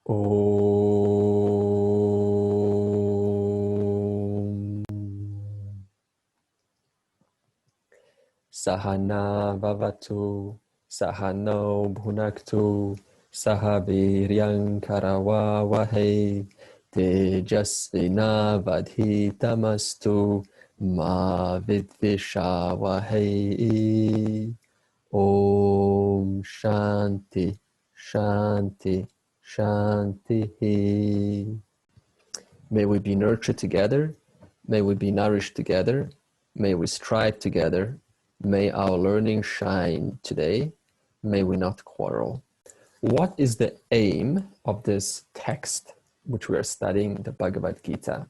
Om. Sahana Bhavatu, Sahano Bhunaktu, Sahaviryang Karavavahe, Tejasvina Vadhitamastu, Ma Vidvishavahe. Om Shanti, Shanti, Shanti. May we be nurtured together. May we be nourished together. May we strive together. May our learning shine today. May we not quarrel. What is the aim of this text, which we are studying, the Bhagavad Gita?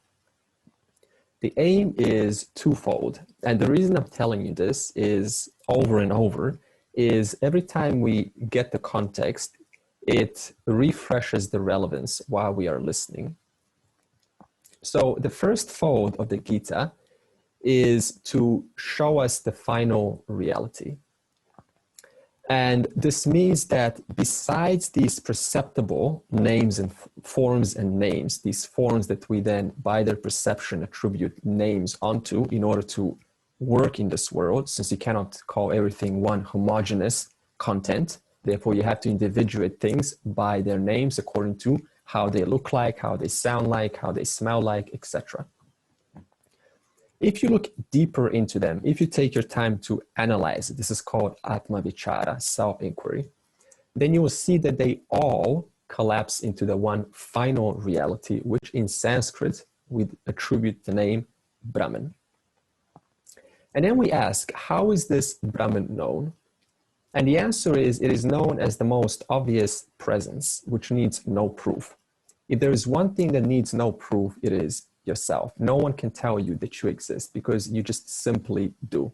The aim is twofold. And the reason I'm telling you this is over and over is every time we get the context, it refreshes the relevance while we are listening. So the first fold of the Gita is to show us the final reality. And this means that besides these perceptible names and forms and names, these forms that we then by their perception attribute names onto in order to work in this world, since you cannot call everything one homogeneous content, therefore you have to individuate things by their names according to how they look like, how they sound like, how they smell like, etc. If you look deeper into them, if you take your time to analyze it, this is called Atma Vichara, self-inquiry, then you will see that they all collapse into the one final reality, which in Sanskrit, we attribute the name Brahman. And then we ask, how is this Brahman known? And the answer is, it is known as the most obvious presence, which needs no proof. If there is one thing that needs no proof, it is yourself. No one can tell you that you exist because you just simply do.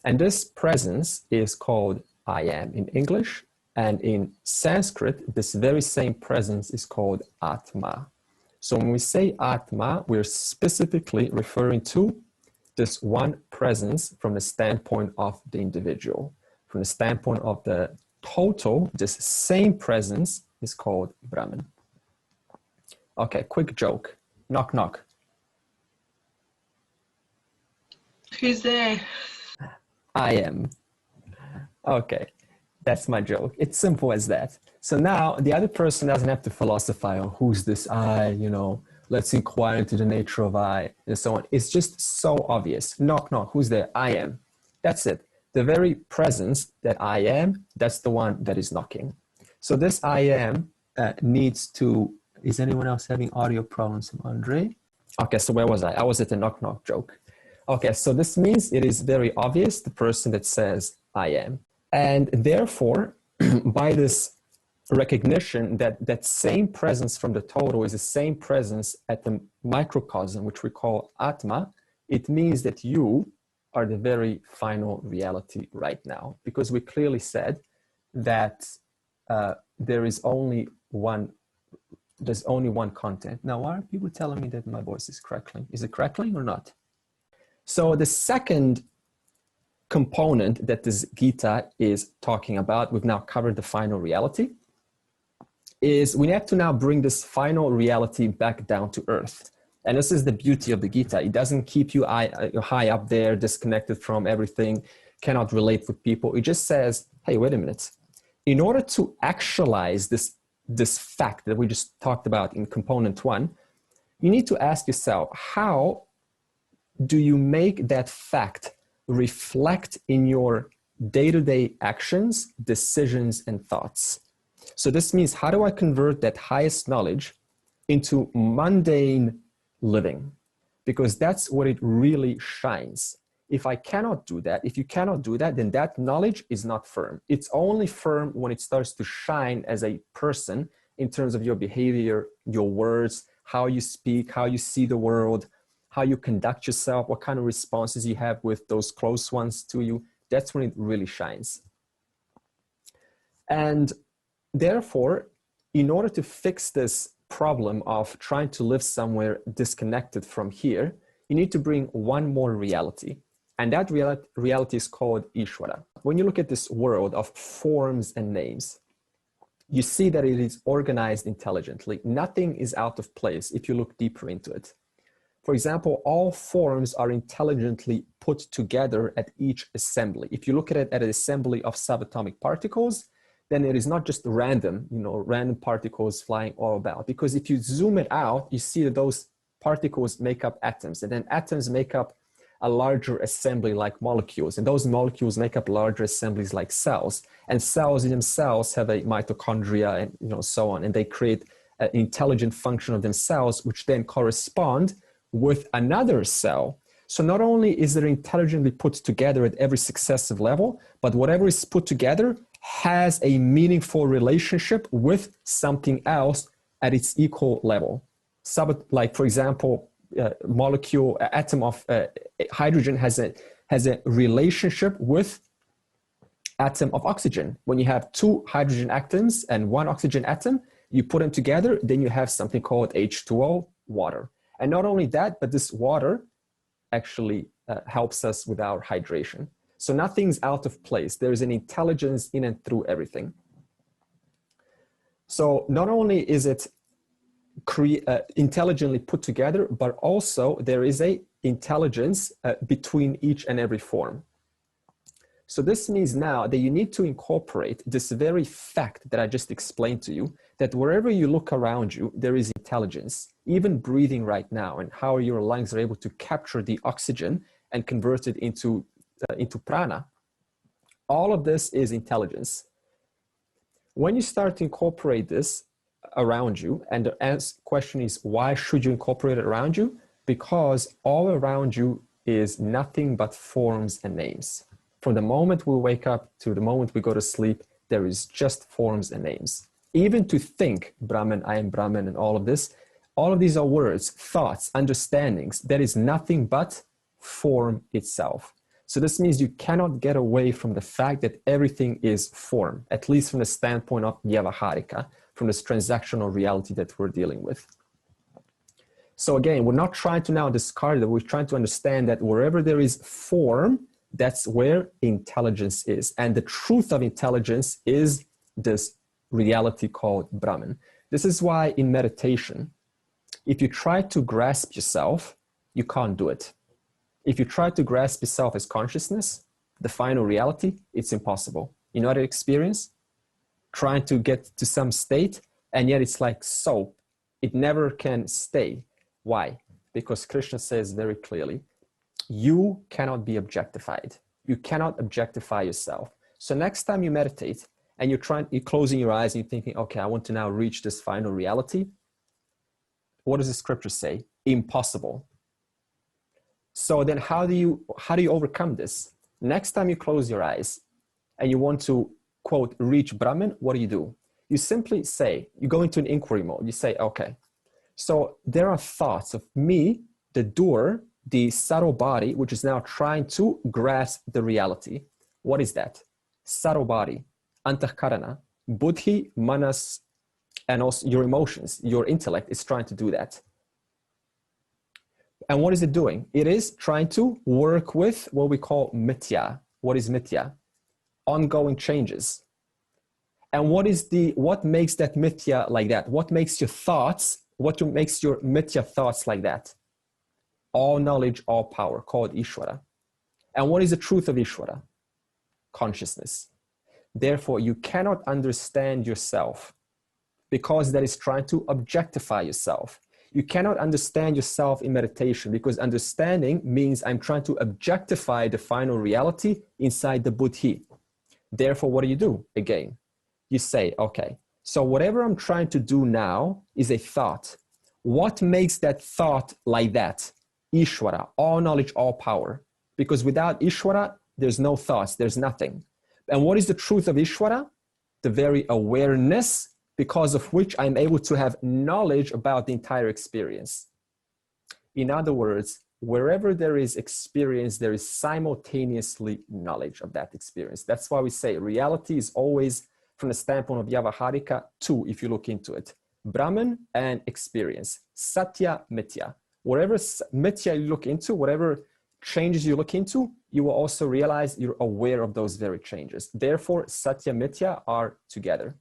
And this presence is called I am in English, and in Sanskrit, this very same presence is called Atma. So when we say Atma, we're specifically referring to this one presence from the standpoint of the individual. From the standpoint of the total, this same presence is called Brahman. Okay, quick joke. Knock, knock. Who's there? I am. Okay, that's my joke. It's simple as that. So now the other person doesn't have to philosophize on who's this I, let's inquire into the nature of I, and so on. It's just so obvious. Knock, knock, who's there? I am. That's it. The very presence that I am, that's the one that is knocking. So this I am needs to, is anyone else having audio problems from Andre? Okay, so where was I? I was at the knock, knock joke. Okay, so this means it is very obvious, the person that says I am. And therefore, by this recognition that that same presence from the total is the same presence at the microcosm, which we call Atma, it means that you are the very final reality right now. Because we clearly said that there's only one content. Now, why are people telling me that my voice is crackling? Is it crackling or not? So the second component that this Gita is talking about, we've now covered the final reality, is we have to now bring this final reality back down to earth. And this is the beauty of the Gita. It doesn't keep you high up there, disconnected from everything, cannot relate with people. It just says, hey, wait a minute. In order to actualize this fact that we just talked about in component one, you need to ask yourself, how do you make that fact reflect in your day-to-day actions, decisions, and thoughts? So this means, how do I convert that highest knowledge into mundane living? Because that's where it really shines. If I cannot do that, if you cannot do that, then that knowledge is not firm. It's only firm when it starts to shine as a person in terms of your behavior, your words, how you speak, how you see the world, how you conduct yourself, what kind of responses you have with those close ones to you. That's when it really shines. And therefore, in order to fix this problem of trying to live somewhere disconnected from here, you need to bring one more reality. And that reality is called Ishwara. When you look at this world of forms and names, you see that it is organized intelligently. Nothing is out of place if you look deeper into it. For example, all forms are intelligently put together at each assembly. If you look at it at an assembly of subatomic particles, then it is not just random, random particles flying all about. Because if you zoom it out, you see that those particles make up atoms, and then atoms make up a larger assembly like molecules, and those molecules make up larger assemblies like cells, and cells in themselves have a mitochondria and so on, and they create an intelligent function of themselves, which then correspond with another cell. So not only is it intelligently put together at every successive level, but whatever is put together has a meaningful relationship with something else at its equal level. Like, for example, atom of hydrogen has a relationship with atom of oxygen. When you have two hydrogen atoms and one oxygen atom, you put them together, then you have something called H2O, water. And not only that, but this water actually helps us with our hydration. So nothing's out of place. There's an intelligence in and through everything. So not only is it intelligently put together, but also there is a intelligence between each and every form. So this means now that you need to incorporate this very fact that I just explained to you, that wherever you look around you, there is intelligence, even breathing right now, and how your lungs are able to capture the oxygen and convert it into prana. All of this is intelligence. When you start to incorporate this around you, and the question is, why should you incorporate it around you? Because all around you is nothing but forms and names. From the moment we wake up to the moment we go to sleep, there is just forms and names. Even to think, Brahman, I am Brahman, and all of these are words, thoughts, understandings. That is nothing but form itself. So this means you cannot get away from the fact that everything is form, at least from the standpoint of Vyavaharika, from this transactional reality that we're dealing with. So again, we're not trying to now discard it. We're trying to understand that wherever there is form, that's where intelligence is. And the truth of intelligence is this reality called Brahman. This is why in meditation, if you try to grasp yourself, you can't do it. If you try to grasp yourself as consciousness, the final reality, it's impossible. You know that experience? Trying to get to some state, and yet it's like soap. It never can stay. Why? Because Krishna says very clearly, you cannot be objectified. You cannot objectify yourself. So next time you meditate and you're closing your eyes and you're thinking, okay, I want to now reach this final reality. What does the scripture say? Impossible. So then how do you overcome this? Next time you close your eyes and you want to, quote, reach Brahman, what do? You simply say, you go into an inquiry mode. You say, okay, so there are thoughts of me, the doer, the subtle body, which is now trying to grasp the reality. What is that? Subtle body, antahkarana, buddhi, manas, and also your emotions, your intellect is trying to do that. And what is it doing? It is trying to work with what we call mithya. What is mithya? Ongoing changes. And what makes that mithya like that? What makes your thoughts, what makes your mithya thoughts like that? All knowledge, all power, called Ishwara. And what is the truth of Ishwara? Consciousness. Therefore, you cannot understand yourself because that is trying to objectify yourself. You cannot understand yourself in meditation because understanding means I'm trying to objectify the final reality inside the buddhi. Therefore, what do? Again, you say, okay, so whatever I'm trying to do now is a thought. What makes that thought like that? Ishwara, all knowledge, all power. Because without Ishwara, there's no thoughts, there's nothing. And what is the truth of Ishwara? The very awareness because of which I'm able to have knowledge about the entire experience. In other words, wherever there is experience, there is simultaneously knowledge of that experience. That's why we say reality is always, from the standpoint of Vyavaharika, two, if you look into it. Brahman and experience. Satya, mithya. Whatever mithya you look into, whatever changes you look into, you will also realize you're aware of those very changes. Therefore, Satya, mithya are together.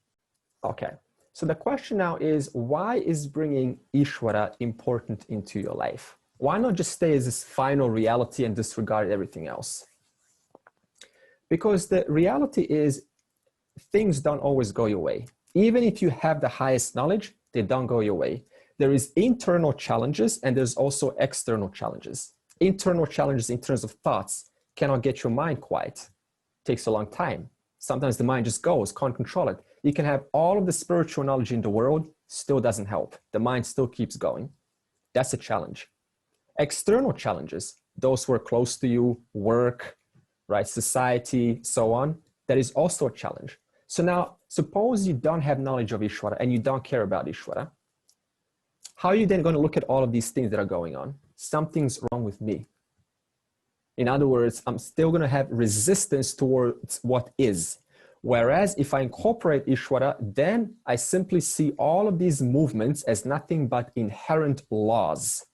Okay. So the question now is, why is bringing Ishwara important into your life? Why not just stay as this final reality and disregard everything else? Because the reality is things don't always go your way. Even if you have the highest knowledge, they don't go your way. There is internal challenges and there's also external challenges. Internal challenges in terms of thoughts cannot get your mind quiet. Takes a long time. Sometimes the mind just goes, can't control it. You can have all of the spiritual knowledge in the world, still doesn't help. The mind still keeps going. That's a challenge. External challenges, those who are close to you, work, right, society, so on, that is also a challenge. So now, suppose you don't have knowledge of Ishwara and you don't care about Ishwara. How are you then going to look at all of these things that are going on? Something's wrong with me. In other words, I'm still going to have resistance towards what is. Whereas if I incorporate Ishwara, then I simply see all of these movements as nothing but inherent laws.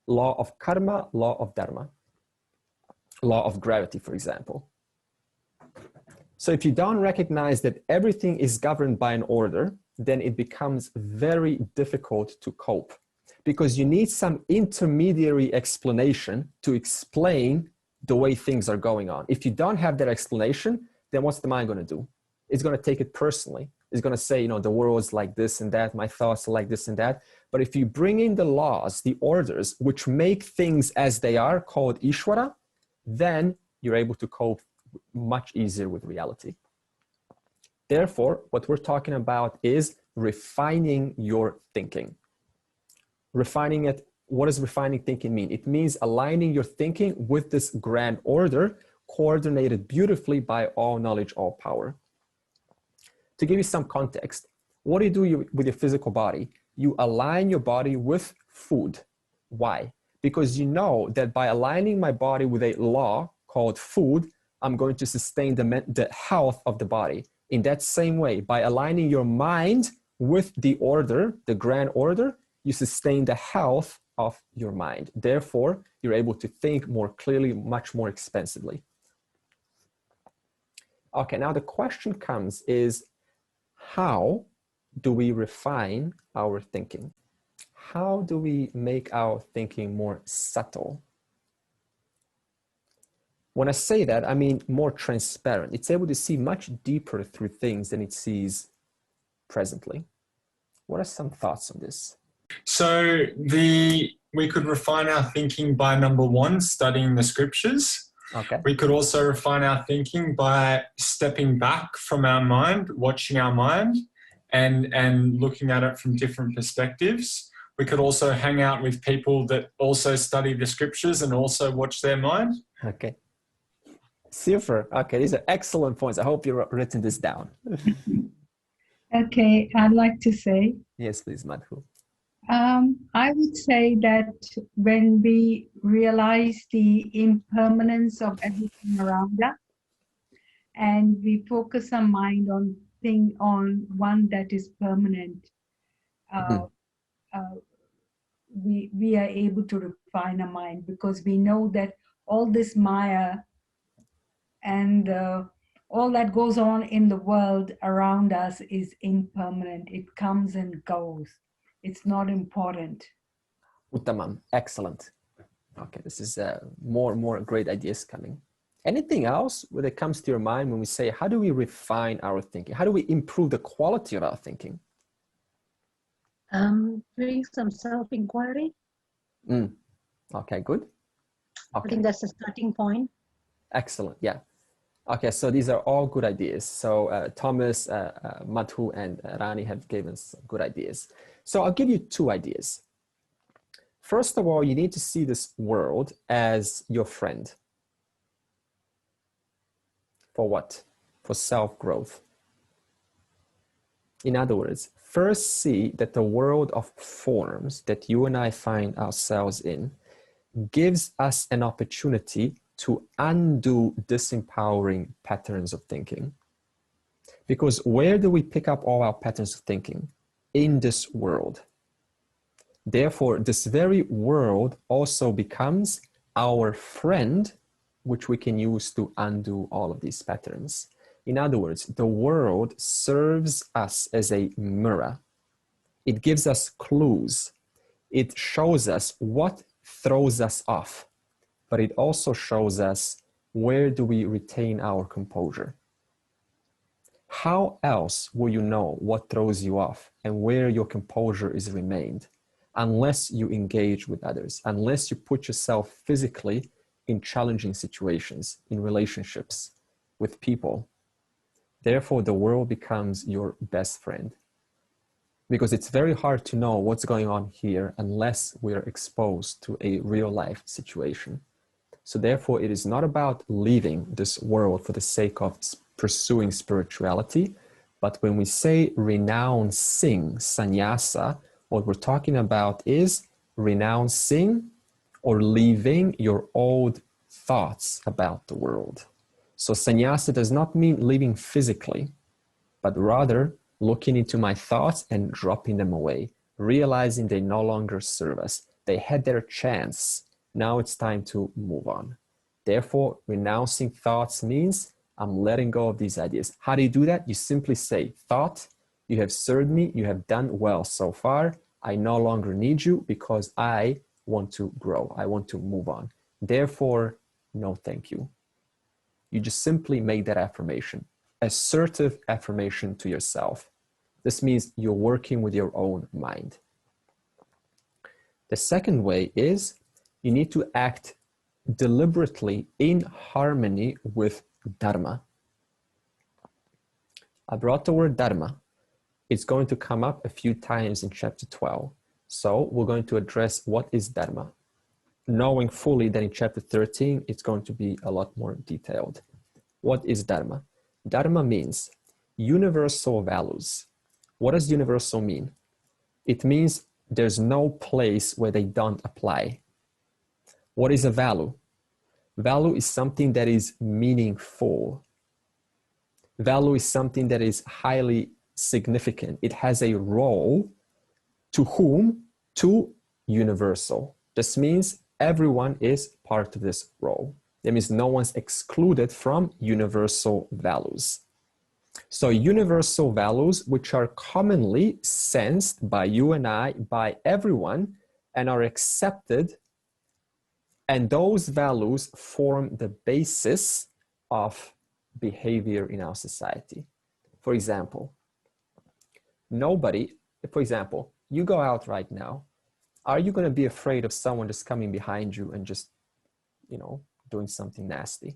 Law of karma, law of dharma, law of gravity, for example. So if you don't recognize that everything is governed by an order, then it becomes very difficult to cope, because you need some intermediary explanation to explain the way things are going on. If you don't have that explanation, then what's the mind going to do? It's going to take it personally. It's going to say, you know, the world's like this and that, my thoughts are like this and that. But if you bring in the laws, the orders, which make things as they are, called Ishwara, then you're able to cope much easier with reality. Therefore, what we're talking about is refining your thinking. Refining it, what does refining thinking mean? It means aligning your thinking with this grand order, coordinated beautifully by all knowledge, all power. To give you some context, what do you do with your physical body? You align your body with food. Why? Because you know that by aligning my body with a law called food, I'm going to sustain the health of the body. In that same way, by aligning your mind with the order, the grand order, you sustain the health of your mind. Therefore, you're able to think more clearly, much more expansively. Okay, now the question comes is, how do we refine our thinking? How do we make our thinking more subtle? When I say that, I mean more transparent. It's able to see much deeper through things than it sees presently. What are some thoughts on this? So we could refine our thinking by, number one, studying the scriptures. Okay. We could also refine our thinking by stepping back from our mind, watching our mind, and looking at it from different perspectives. We could also hang out with people that also study the scriptures and also watch their mind. Okay. Super. Okay, these are excellent points. I hope you've written this down. Okay, I'd like to say. Yes, please, Madhu. I would say that when we realize the impermanence of everything around us, and we focus our mind on one that is permanent, we are able to refine our mind, because we know that all this Maya and all that goes on in the world around us is impermanent. It comes and goes. It's not important. Uttamam, excellent. Okay, this is more and more great ideas coming. Anything else when it comes to your mind when we say, how do we refine our thinking? How do we improve the quality of our thinking? Doing some self-inquiry. Okay, good. Okay. I think that's the starting point. Excellent, yeah. Okay, so these are all good ideas. So Thomas, Madhu, and Rani have given some good ideas. So I'll give you two ideas. First of all, you need to see this world as your friend. For what? For self-growth. In other words, first see that the world of forms that you and I find ourselves in gives us an opportunity to undo disempowering patterns of thinking. Because where do we pick up all our patterns of thinking? In this world. Therefore, this very world also becomes our friend, which we can use to undo all of these patterns. In other words, the world serves us as a mirror. It gives us clues. It shows us what throws us off, but it also shows us where do we retain our composure. How else will you know what throws you off and where your composure is remained unless you engage with others, unless you put yourself physically in challenging situations, in relationships with people? Therefore, the world becomes your best friend, because it's very hard to know what's going on here unless we're exposed to a real life situation. So therefore, it is not about leaving this world for the sake of pursuing spirituality, but when we say renouncing sannyasa, what we're talking about is renouncing or leaving your old thoughts about the world. So sannyasa does not mean leaving physically, but rather looking into my thoughts and dropping them away, realizing they no longer serve us. They had their chance. Now it's time to move on. Therefore, renouncing thoughts means I'm letting go of these ideas. How do you do that? You simply say, thought, you have served me, you have done well so far. I no longer need you because I want to grow. I want to move on. Therefore, no thank you. You just simply make that affirmation, assertive affirmation to yourself. This means you're working with your own mind. The second way is you need to act deliberately in harmony with Dharma. I brought the word Dharma. It's going to come up a few times in chapter 12. So we're going to address what is Dharma, knowing fully that in chapter 13, it's going to be a lot more detailed. What is Dharma? Dharma means universal values. What does universal mean? It means there's no place where they don't apply. What is a value? Value is something that is meaningful. Value is something that is highly significant. It has a role. To whom? To universal. This means everyone is part of this role. That means no one's excluded from universal values. So universal values, which are commonly sensed by you and I, by everyone, and are accepted, and those values form the basis of behavior in our society. For example, you go out right now, are you going to be afraid of someone just coming behind you and just, doing something nasty?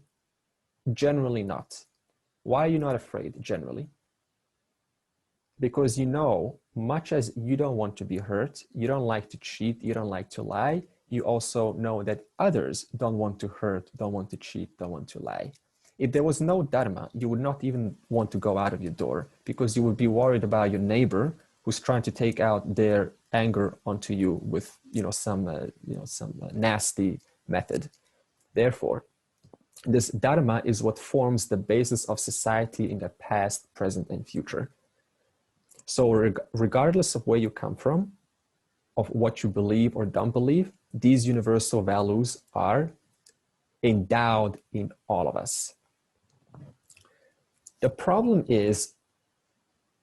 Generally not. Why are you not afraid generally? Because much as you don't want to be hurt, you don't like to cheat, you don't like to lie, you also know that others don't want to hurt, don't want to cheat, don't want to lie. If there was no Dharma, you would not even want to go out of your door because you would be worried about your neighbor who's trying to take out their anger onto you with some nasty method. Therefore, this Dharma is what forms the basis of society in the past, present, and future. So regardless of where you come from, of what you believe or don't believe, these universal values are endowed in all of us. The problem is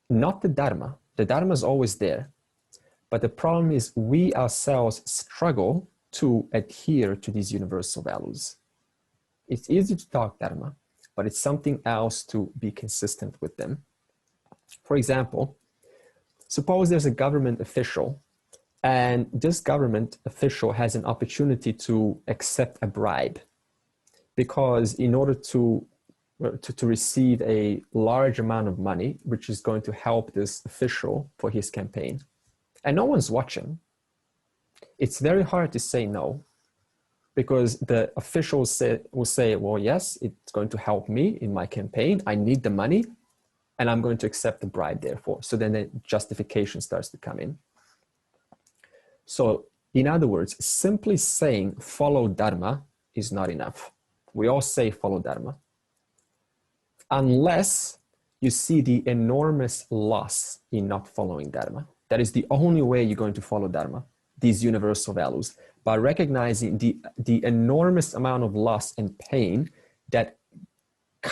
not the Dharma. The Dharma is always there. But the problem is we ourselves struggle to adhere to these universal values. It's easy to talk Dharma, but it's something else to be consistent with them. For example, suppose there's a government official, and this government official has an opportunity to accept a bribe, because in order to receive a large amount of money, which is going to help this official for his campaign, and no one's watching, it's very hard to say no, because the officials will say, well, yes, it's going to help me in my campaign. I need the money, and I'm going to accept the bribe, therefore. So then the justification starts to come in. So in other words, simply saying follow Dharma is not enough. We all say follow Dharma, unless you see the enormous loss in not following Dharma. That is the only way you're going to follow Dharma, these universal values, by recognizing the enormous amount of loss and pain that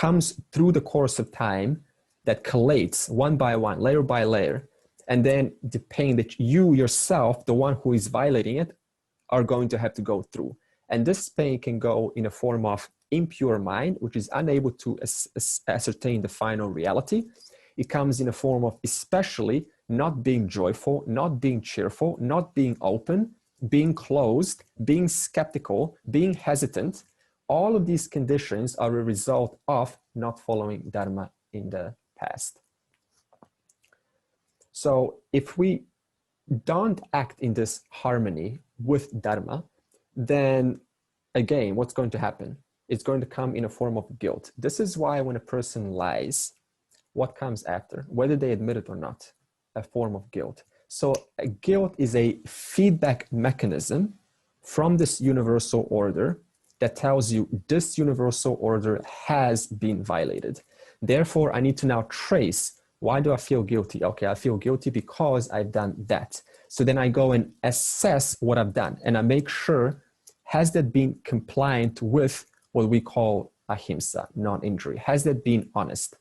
comes through the course of time, that collates one by one, layer by layer, and then the pain that you yourself, the one who is violating it, are going to have to go through. And this pain can go in a form of impure mind, which is unable to ascertain the final reality. It comes in a form of especially not being joyful, not being cheerful, not being open, being closed, being skeptical, being hesitant. All of these conditions are a result of not following Dharma in the past. So if we don't act in this harmony with Dharma, then again, what's going to happen? It's going to come in a form of guilt. This is why when a person lies, what comes after, whether they admit it or not? A form of guilt. So guilt is a feedback mechanism from this universal order that tells you this universal order has been violated. Therefore, I need to now trace, why do I feel guilty? Okay, I feel guilty because I've done that. So then I go and assess what I've done, and I make sure, has that been compliant with what we call ahimsa, non-injury? Has that been honest?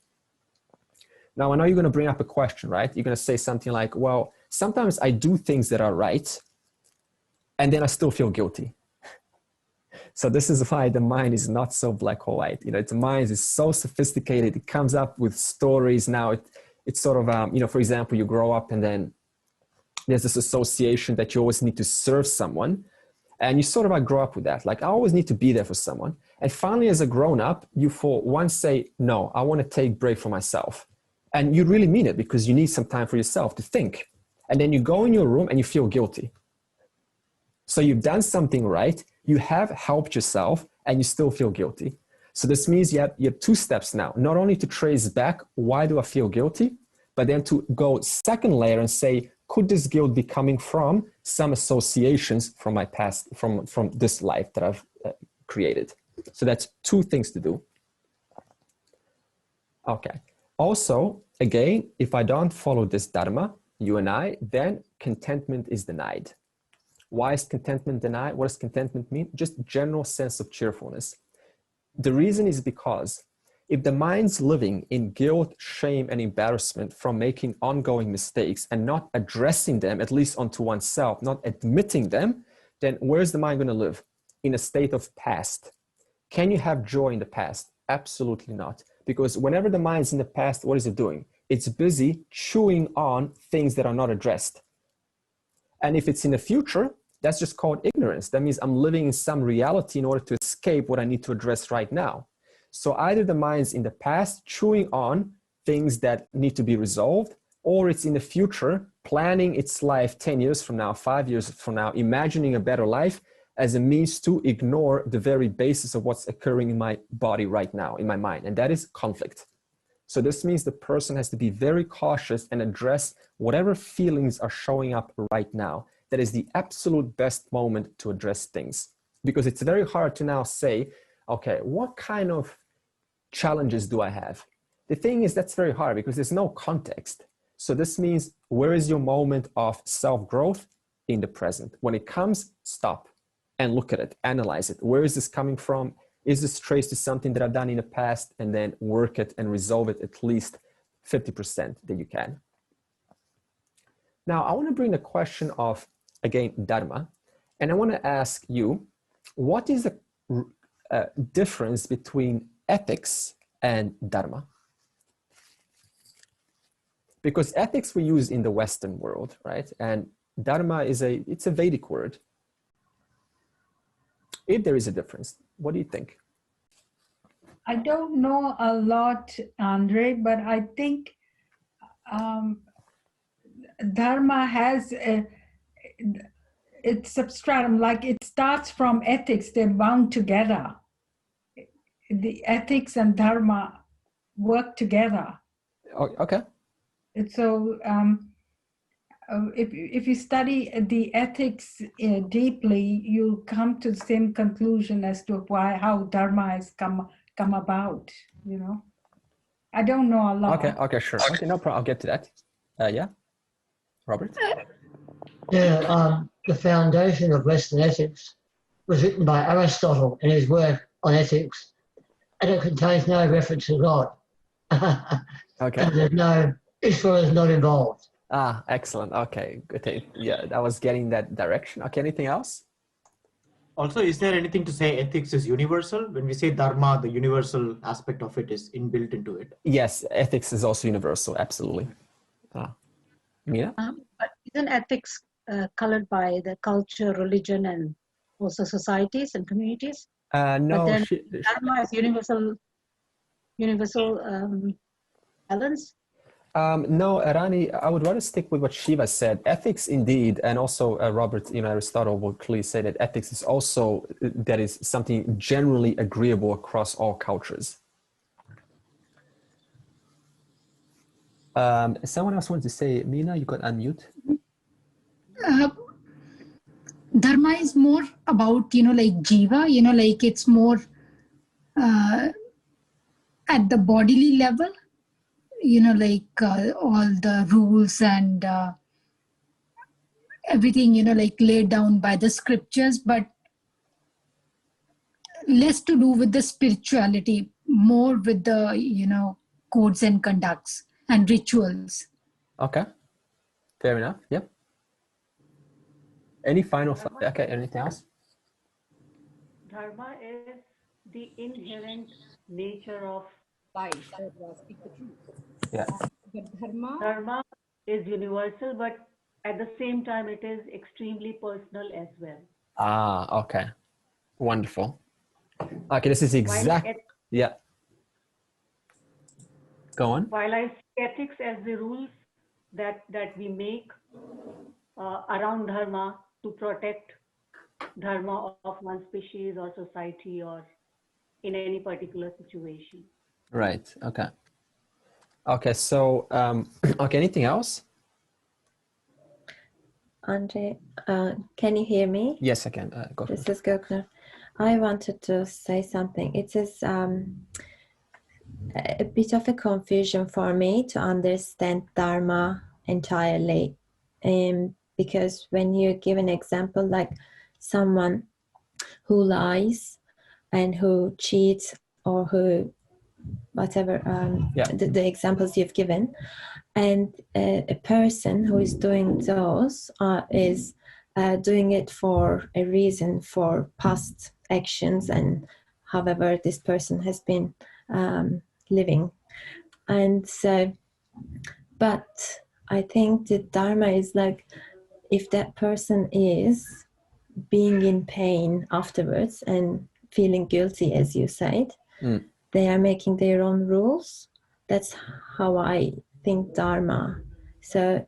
Now, I know you're going to bring up a question, right? You're going to say something like, well, sometimes I do things that are right, and then I still feel guilty. So this is why the mind is not so black or white. You know, the mind is so sophisticated. It comes up with stories. Now it's sort of, you know, for example, you grow up and then there's this association that you always need to serve someone. And you sort of like grow up with that. Like, I always need to be there for someone. And finally, as a grown up, you for once say, no, I want to take a break for myself. And you really mean it because you need some time for yourself to think. And then you go in your room and you feel guilty. So you've done something right. You have helped yourself and you still feel guilty. So this means you have two steps now, not only to trace back, why do I feel guilty? But then to go second layer and say, could this guilt be coming from some associations from my past, from this life that I've created? So that's two things to do. Okay. Also, again, if I don't follow this Dharma, you and I, then contentment is denied. Why is contentment denied? What does contentment mean? Just general sense of cheerfulness. The reason is because if the mind's living in guilt, shame, and embarrassment from making ongoing mistakes and not addressing them, at least onto oneself, not admitting them, then where's the mind going to live? In a state of past. Can you have joy in the past? Absolutely not. Because whenever the mind's in the past, what is it doing? It's busy chewing on things that are not addressed. And if it's in the future, that's just called ignorance. That means I'm living in some reality in order to escape what I need to address right now. So either the mind's in the past chewing on things that need to be resolved, or it's in the future planning its life 10 years from now, 5 years from now, imagining a better life as a means to ignore the very basis of what's occurring in my body right now, in my mind, and that is conflict. So this means the person has to be very cautious and address whatever feelings are showing up right now. That is the absolute best moment to address things, because it's very hard to now say, okay, what kind of challenges do I have? The thing is, that's very hard because there's no context. So this means, where is your moment of self-growth? In the present. When it comes, stop and look at it, analyze it. Where is this coming from? Is this traced to something that I've done in the past? And then work it and resolve it at least 50% that you can. Now, I want to bring the question of, again, Dharma. And I want to ask you, what is the difference between ethics and Dharma? Because ethics we use in the Western world, right? And Dharma is it's a Vedic word. If there is a difference, what do you think? I don't know a lot, Andre, but I think Dharma has it's substratum, like it starts from ethics, they're bound together. The ethics and Dharma work together. Oh, okay. So if you study the ethics deeply, you come to the same conclusion as to how Dharma has come about, you know. I don't know a lot. Okay, sure. Okay, no problem. I'll get to that. Yeah, Robert? Yeah, the foundation of Western ethics was written by Aristotle in his work on ethics. and it contains no reference to God. Okay. So there's no, Ishwara is not involved. Ah, excellent. Okay, good. Yeah, I was getting that direction. Okay, anything else? Also, is there anything to say ethics is universal? When we say Dharma, the universal aspect of it is inbuilt into it. Yes, ethics is also universal, absolutely. Mia? But isn't ethics colored by the culture, religion, and also societies and communities? But No, then Dharma is universal balance. no, Rani, I would rather stick with what Shiva said. Ethics, indeed, and also Robert, Aristotle will clearly say that ethics is also that is something generally agreeable across all cultures. Someone else wanted to say, Mina, you got unmute. Dharma is more about, like jiva, like it's more at the bodily level, like all the rules and everything, like laid down by the scriptures, but less to do with the spirituality, more with the, codes and conducts and rituals. Okay, fair enough. Yep. Any final thought? Okay, anything else? Dharma is the inherent nature of life. Speak the truth. Yeah. But Dharma is universal, but at the same time, it is extremely personal as well. Ah, okay. Wonderful. Okay, this is exact. Yeah. Go on. While I see ethics as the rules that we make around Dharma to protect Dharma of one species or society or in any particular situation. Right. Okay. Okay. So, okay. Anything else? Andre, can you hear me? Yes, I can. Go. This is Gökner. I wanted to say something. It is a bit of a confusion for me to understand Dharma entirely, because when you give an example like someone who lies and who cheats or who whatever the examples you've given, and a person who is doing those is doing it for a reason, for past actions and however this person has been living. And so, but I think the Dharma is like, if that person is being in pain afterwards and feeling guilty, as you said, they are making their own rules. That's how I think Dharma. So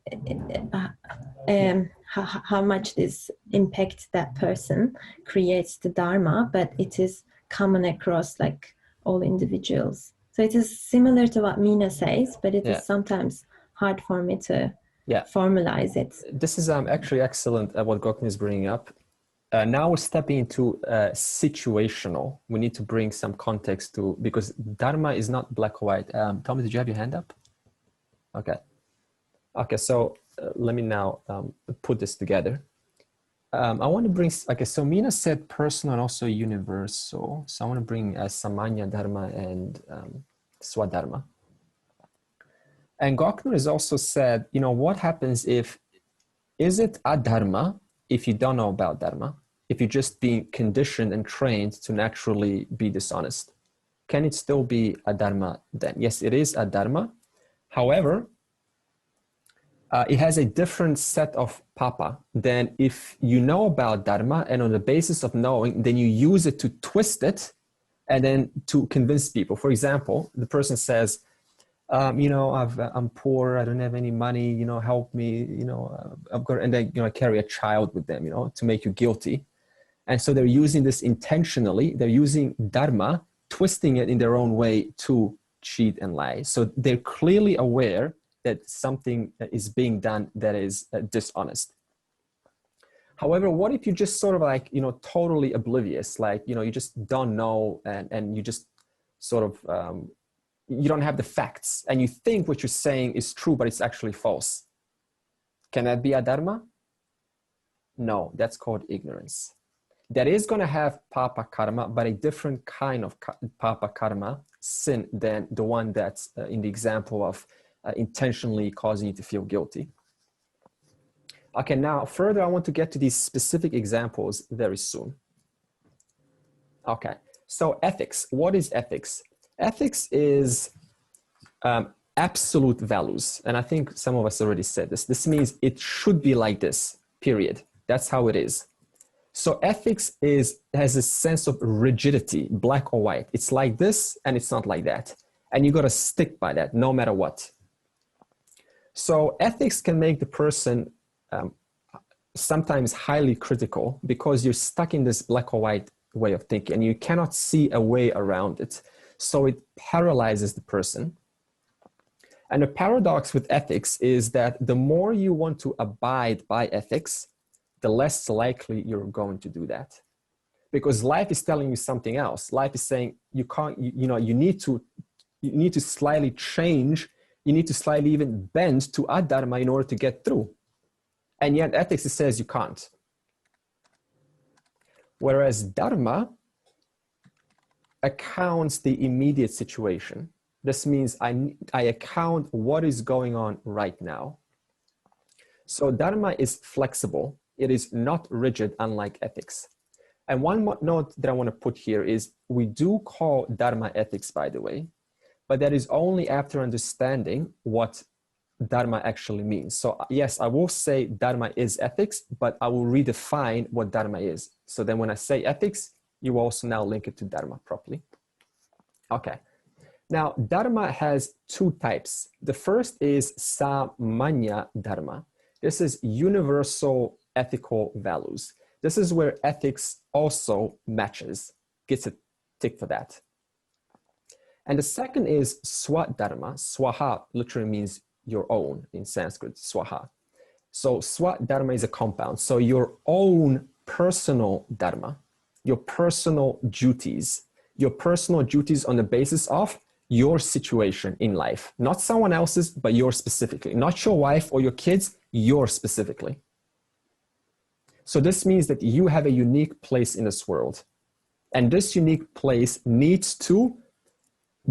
how much this impacts that person creates the Dharma, but it is common across like all individuals. So it is similar to what Mina says, but it is sometimes hard for me to formalize it. This is actually excellent what Gökner is bringing up. Now we're stepping into situational. We need to bring some context to, because Dharma is not black or white. Thomas, did you have your hand up? Okay. Okay, so let me now put this together. I want to bring, okay, so Mina said personal and also universal. So I want to bring Samanya Dharma and Swat Dharma. And Gökner has also said, what happens if, is it adharma if you don't know about Dharma? If you're just being conditioned and trained to naturally be dishonest? Can it still be adharma then? Yes, it is adharma. However, it has a different set of papa than if you know about Dharma and on the basis of knowing, then you use it to twist it and then to convince people. For example, the person says, I'm poor, I don't have any money, help me, I've got, and then, I carry a child with them, to make you guilty. And so they're using this intentionally. They're using Dharma, twisting it in their own way to cheat and lie. So they're clearly aware that something is being done that is dishonest. However, what if you're just sort of like, totally oblivious, like, you just don't know and you just sort of, you don't have the facts and you think what you're saying is true, but it's actually false. Can that be adharma? No, that's called ignorance. that is going to have papa karma, but a different kind of papa karma, sin, than the one that's in the example of intentionally causing you to feel guilty. Okay, now further, I want to get to these specific examples very soon. Okay, so ethics. What is ethics? Ethics is absolute values. And I think some of us already said this. This means it should be like this, period. That's how it is. So ethics has a sense of rigidity, black or white. It's like this and it's not like that. And you got to stick by that no matter what. So ethics can make the person sometimes highly critical because you're stuck in this black or white way of thinking and you cannot see a way around it. So it paralyzes the person. And the paradox with ethics is that the more you want to abide by ethics, the less likely you're going to do that. Because life is telling you something else. Life is saying you can't, you need to slightly change, you need to slightly even bend to Dharma in order to get through. And yet ethics says you can't. Whereas Dharma accounts the immediate situation. This means I account what is going on right now. So Dharma is flexible. It is not rigid, unlike ethics. And one note that I want to put here is we do call Dharma ethics, by the way, but that is only after understanding what Dharma actually means. So yes, I will say Dharma is ethics, but I will redefine what Dharma is. So then when I say ethics, you also now link it to Dharma properly. Okay. Now, Dharma has two types. The first is Samanya Dharma. This is universal ethical values. This is where ethics also matches, gets a tick for that. And the second is Swat Dharma. Swaha literally means your own in Sanskrit, Swaha. So Swat Dharma is a compound. So your own personal Dharma, your personal duties on the basis of your situation in life, not someone else's, but yours specifically, not your wife or your kids, yours specifically. So this means that you have a unique place in this world. And this unique place needs to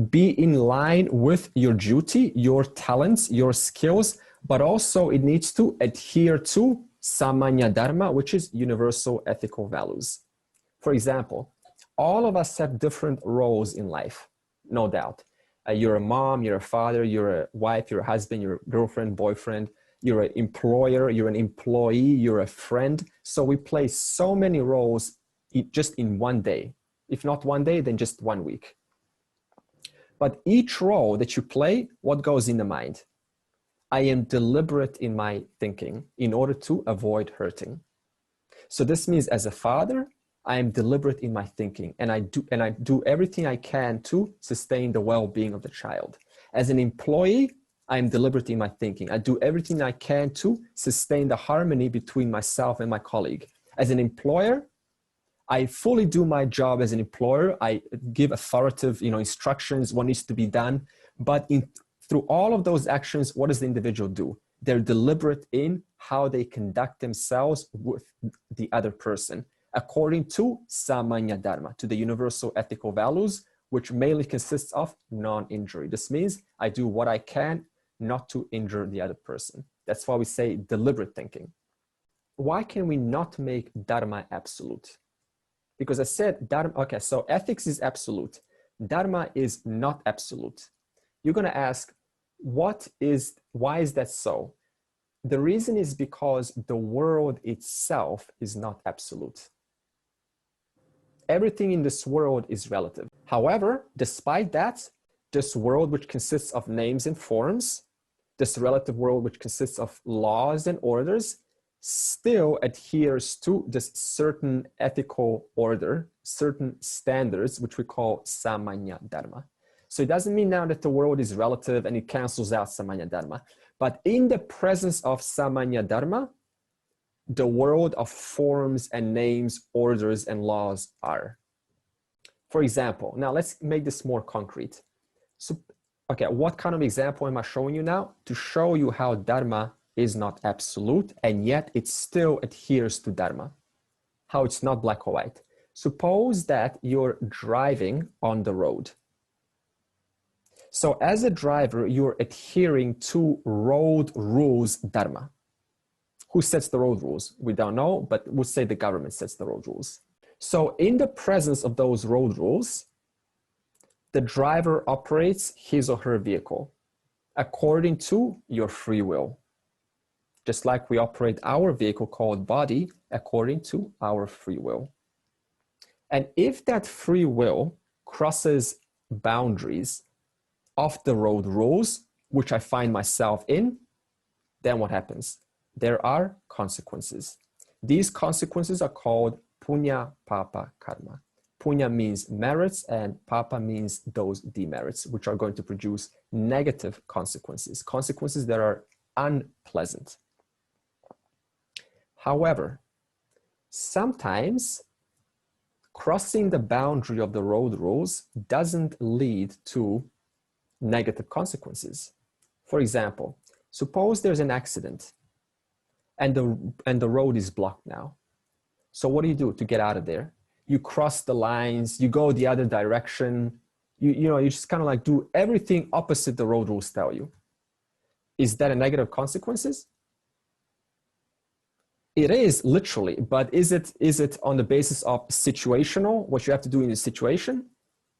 be in line with your duty, your talents, your skills, but also it needs to adhere to Samanya Dharma, which is universal ethical values. For example, all of us have different roles in life, no doubt. You're a mom, you're a father, you're a wife, you're a husband, you're a girlfriend, boyfriend, you're an employer, you're an employee, you're a friend. So we play so many roles just in one day. If not one day, then just 1 week. But each role that you play, what goes in the mind? I am deliberate in my thinking in order to avoid hurting. So this means as a father, I am deliberate in my thinking and I do everything I can to sustain the well-being of the child. As an employee, I am deliberate in my thinking. I do everything I can to sustain the harmony between myself and my colleague. As an employer, I fully do my job as an employer. I give authoritative, instructions, what needs to be done. But through all of those actions, what does the individual do? They're deliberate in how they conduct themselves with the other person, according to Samanya Dharma, to the universal ethical values, which mainly consists of non-injury. This means I do what I can not to injure the other person. That's why we say deliberate thinking. Why can we not make Dharma absolute? Because I said Dharma, okay, so ethics is absolute. Dharma is not absolute. You're going to ask, why is that so? The reason is because the world itself is not absolute. Everything in this world is relative. However, despite that, this world which consists of names and forms, this relative world which consists of laws and orders, still adheres to this certain ethical order, certain standards, which we call Samanya Dharma. So it doesn't mean now that the world is relative and it cancels out Samanya Dharma. But in the presence of Samanya Dharma, the world of forms and names, orders and laws are. For example, now let's make this more concrete. So, okay, what kind of example am I showing you now? To show you how Dharma is not absolute and yet it still adheres to Dharma. how it's not black or white. Suppose that you're driving on the road. So as a driver, you're adhering to road rules dharma. Who sets the road rules? We don't know, but we'll say the government sets the road rules. So in the presence of those road rules, the driver operates his or her vehicle according to your free will. Just like we operate our vehicle called body according to our free will. And if that free will crosses boundaries of the road rules, which I find myself in, then what happens? There are consequences. These consequences are called punya, papa, karma. Punya means merits and papa means those demerits, which are going to produce negative consequences, consequences that are unpleasant. However, sometimes crossing the boundary of the road rules doesn't lead to negative consequences. For example, suppose there's an accident and the road is blocked now. So what do you do to get out of there? You cross the lines, you go the other direction, you just kind of like do everything opposite the road rules tell you. Is that a negative consequences? It is literally, but is it on the basis of situational, what you have to do in the situation?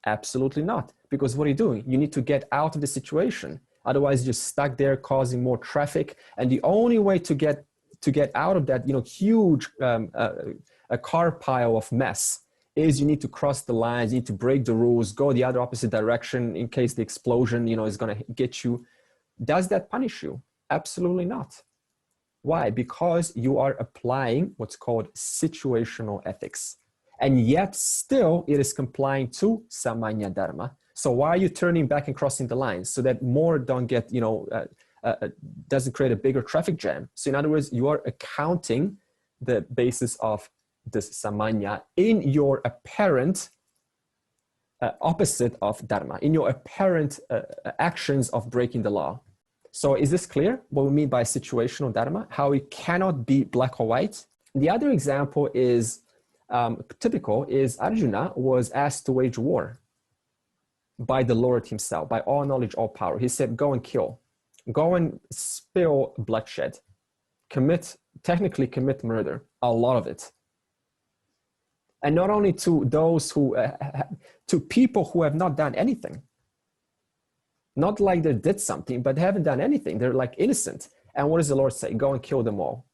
Absolutely not. Because what are you doing? You need to get out of the situation. Otherwise, you're stuck there causing more traffic. And the only way to get out of that, huge a car pile of mess is you need to cross the lines, you need to break the rules, go the other opposite direction in case the explosion, is going to get you. Does that punish you? Absolutely not. Why? Because you are applying what's called situational ethics. And yet still it is complying to Samanya Dharma. So why are you turning back and crossing the lines? So that more don't get, doesn't create a bigger traffic jam. So in other words, you are accounting the basis of this Samanya in your apparent opposite of Dharma, in your apparent actions of breaking the law. So is this clear what we mean by situational Dharma? How it cannot be black or white? The other example is typical is Arjuna was asked to wage war by the Lord himself, by all knowledge, all power. He said, go and kill, go and spill bloodshed, technically commit murder, a lot of it. And not only to those to people who have not done anything. Not like they did something, but they haven't done anything. They're like innocent. And what does the Lord say? Go and kill them all.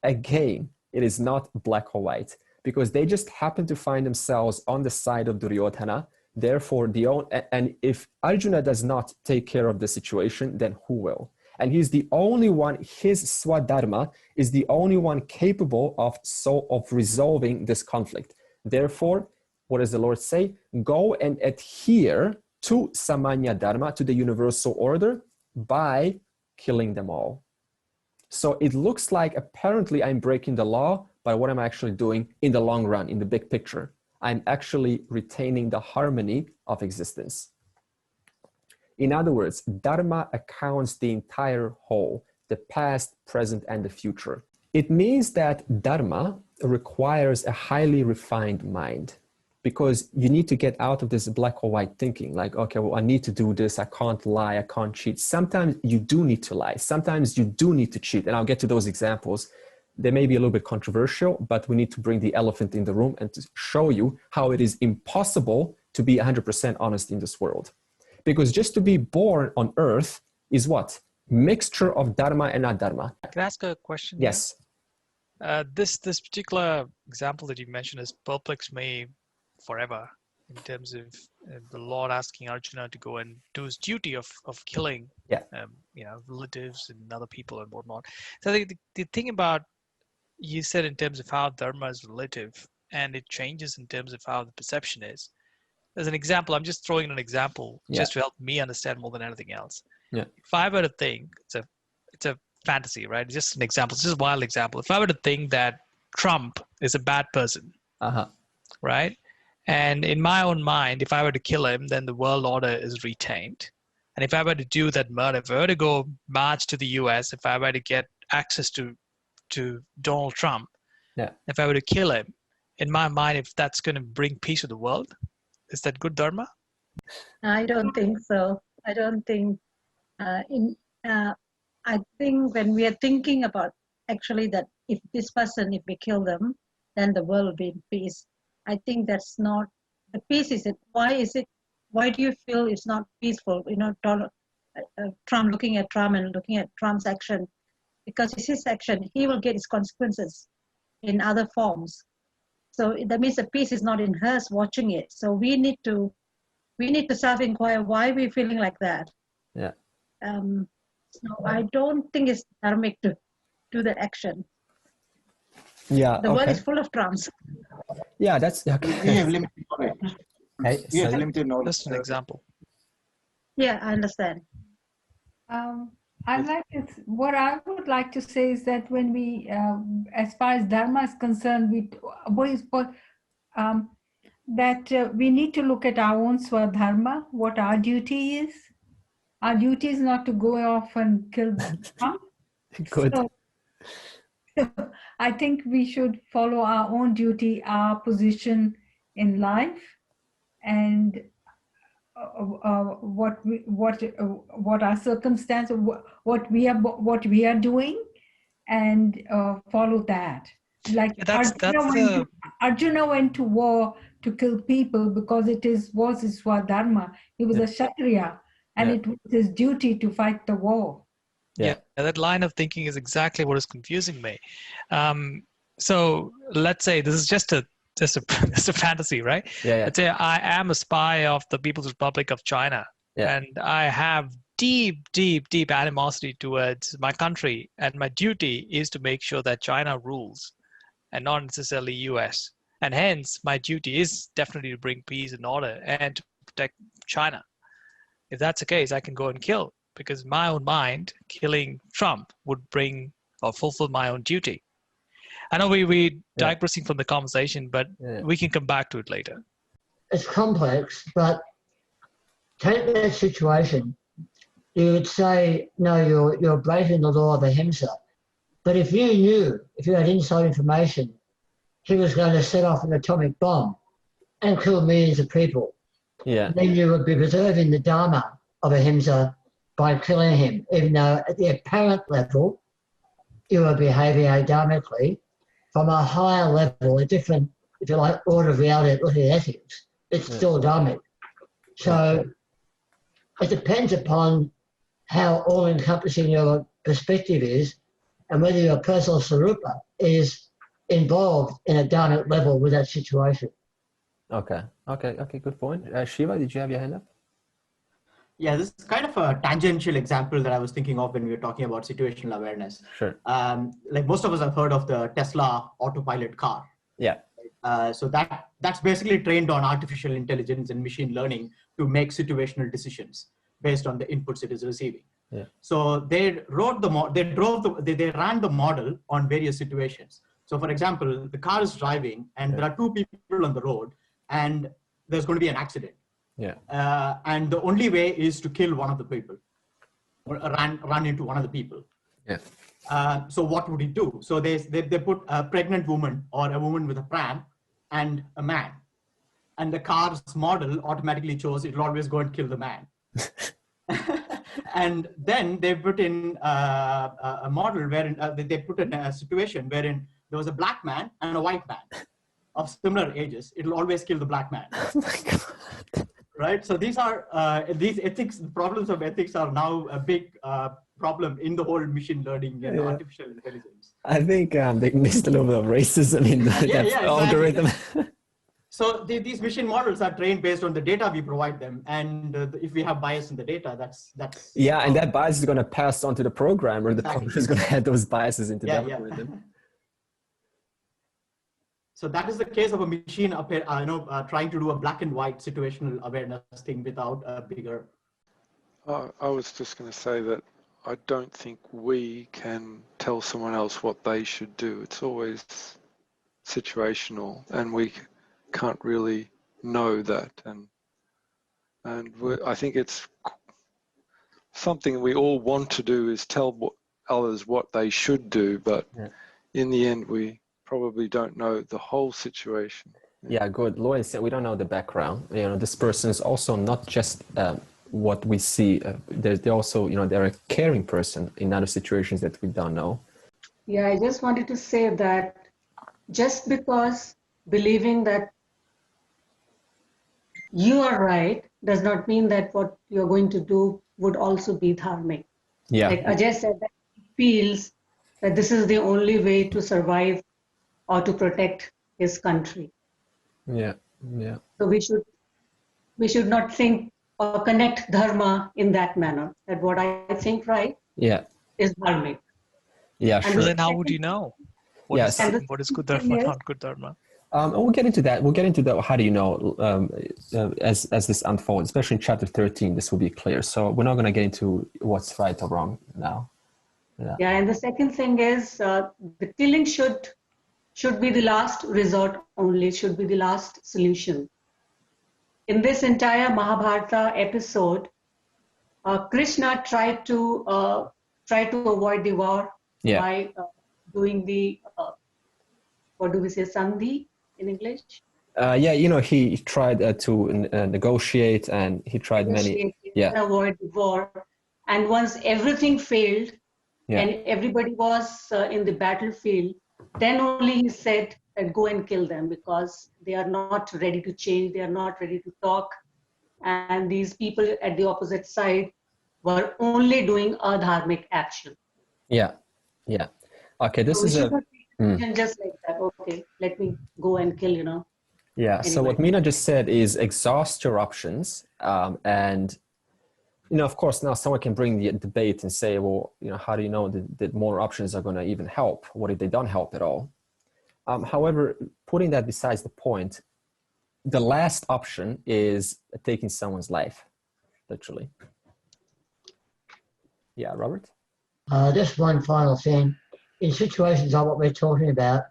Again, it is not black or white because they just happen to find themselves on the side of Duryodhana. Therefore, and if Arjuna does not take care of the situation, then who will? And he's the only one, his Swat Dharma is the only one capable of resolving this conflict. Therefore, what does the Lord say? Go and adhere to Samanya Dharma, to the universal order, by killing them all. So it looks like apparently I'm breaking the law, but what am I actually doing in the long run, in the big picture? I'm actually retaining the harmony of existence. In other words, Dharma accounts the entire whole, the past, present, and the future. It means that Dharma requires a highly refined mind, because you need to get out of this black or white thinking, like, okay, well, I need to do this, I can't lie, I can't cheat. Sometimes you do need to lie, sometimes you do need to cheat, and I'll get to those examples. They may be a little bit controversial, but we need to bring the elephant in the room and to show you how it is impossible to be 100% honest in this world. Because just to be born on earth is what? Mixture of Dharma and Adharma. Can I ask a question? Yes. This particular example that you mentioned is perplex me forever in terms of the Lord asking Arjuna to go and do his duty of killing, relatives and other people and whatnot. So I think the thing about, you said in terms of how Dharma is relative and it changes in terms of how the perception is. As an example, I'm just throwing in an example just to help me understand more than anything else. Yeah. If I were to think, it's a fantasy, right? Just an example. It's just a wild example. If I were to think that Trump is a bad person, right? And in my own mind, if I were to kill him, then the world order is retained. And if I were to do that murder, if I were to go march to the US, if I were to get access to Donald Trump, Yeah. If I were to kill him, in my mind, if that's going to bring peace to the world, is that good dharma? I don't think so. I don't think. I think when we are thinking about actually that if this person, if we kill them, then the world will be in peace. I think that's not the peace. Is it? Why is it? Why do you feel it's not peaceful? You know, Trump, looking at Trump and looking at Trump's action, because it's his action. He will get his consequences in other forms. So that means the peace is not in us watching it. So we need to self-inquire why we're feeling like that. Yeah. So I don't think it's dharmic to do that action. Yeah. The world is full of Trumps. Yeah, that's okay. We have limited knowledge. Hey, We have limited knowledge. Just an example. Yeah, I understand. What I would like to say is that when we, as far as Dharma is concerned, we need to look at our own Swat Dharma, what our duty is. Our duty is not to go off and kill Trump. Good. So I think we should follow our own duty, our position in life, and what our circumstance, what we are doing, and follow that. Like Arjuna went to war to kill people because was his Swat Dharma. He was a Kshatriya, and it was his duty to fight the war. Yeah, that line of thinking is exactly what is confusing me. So let's say this is just a fantasy, right? Let's say I am a spy of the People's Republic of China, and I have deep animosity towards my country, and my duty is to make sure that China rules and not necessarily US. And hence, my duty is definitely to bring peace and order and to protect China. If that's the case, I can go and kill, because my own mind, killing Trump would bring or fulfill my own duty. I know we're digressing from the conversation, but we can come back to it later. It's complex, but take that situation. You would say, no, you're breaking the law of ahimsa. But if you had inside information, he was going to set off an atomic bomb and kill millions of people, then you would be preserving the Dharma of ahimsa by killing him, even though at the apparent level, you are behaving adharmically. From a higher level, a different, if you like, order of reality, looking at ethics, it's still dharmic. So it depends upon how all-encompassing your perspective is and whether your personal sarupa is involved in a dharmic level with that situation. Okay, good point. Shiva, did you have your hand up? Yeah, this is kind of a tangential example that I was thinking of when we were talking about situational awareness. Sure. Like most of us have heard of the Tesla autopilot car. Yeah. So that's basically trained on artificial intelligence and machine learning to make situational decisions based on the inputs it is receiving. Yeah. So they ran the model on various situations. So for example, the car is driving and there are two people on the road and there's going to be an accident. Yeah. And the only way is to kill one of the people, or run into one of the people. Yeah. So what would he do? So they put a pregnant woman or a woman with a pram and a man, and the car's model automatically chose it'll always go and kill the man. And then they put in a model wherein they put in a situation wherein there was a black man and a white man of similar ages. It'll always kill the black man. Oh my God. Right. So these are these ethics. The problems of ethics are now a big problem in the whole machine learning and artificial intelligence. I think they missed a little bit of racism in that algorithm. So these machine models are trained based on the data we provide them, and if we have bias in the data, that's and that bias is going to pass on to the programmer. The programmer is going to add those biases into the algorithm. So that is the case of a machine trying to do a black and white situational awareness thing without a bigger. I was just going to say that I don't think we can tell someone else what they should do. It's always situational, and we can't really know that. And I think it's something we all want to do, is tell others what they should do, but in the end we probably don't know the whole situation. Yeah, good. Lloyd said we don't know the background. You know, this person is also not just what we see. They're also, you know, they're a caring person in other situations that we don't know. Yeah, I just wanted to say that just because believing that you are right does not mean that what you're going to do would also be dharmic. Yeah. Like Ajay said, that he feels that this is the only way to survive or to protect his country. Yeah. Yeah. So we should not think or connect dharma in that manner. That what I think right is dharmic. Yeah, And sure. Then how would you know? What is good dharma, not good dharma? We'll get into that. We'll get into that. How do you know as this unfolds, especially in chapter 13, this will be clear. So we're not going to get into what's right or wrong now. Yeah, and the second thing is the killing should be the last resort only, should be the last solution. In this entire Mahabharata episode, Krishna tried to avoid the war by doing the what do we say, sandhi in English? You know, he tried to negotiate, and he tried many. And avoid the war. And once everything failed, and everybody was in the battlefield, then only he said that go and kill them, because they are not ready to change, they are not ready to talk. And these people at the opposite side were only doing a dharmic action. Yeah. Okay, this so is a... just like that, okay, let me go and kill, you know. Yeah, so what Meena just said is exhaust your options. And, you know, of course, now someone can bring the debate and say, well, you know, how do you know that more options are going to even help? What if they don't help at all? However, putting that besides the point, the last option is taking someone's life, literally. Yeah, Robert? Just one final thing. In situations like what we're talking about,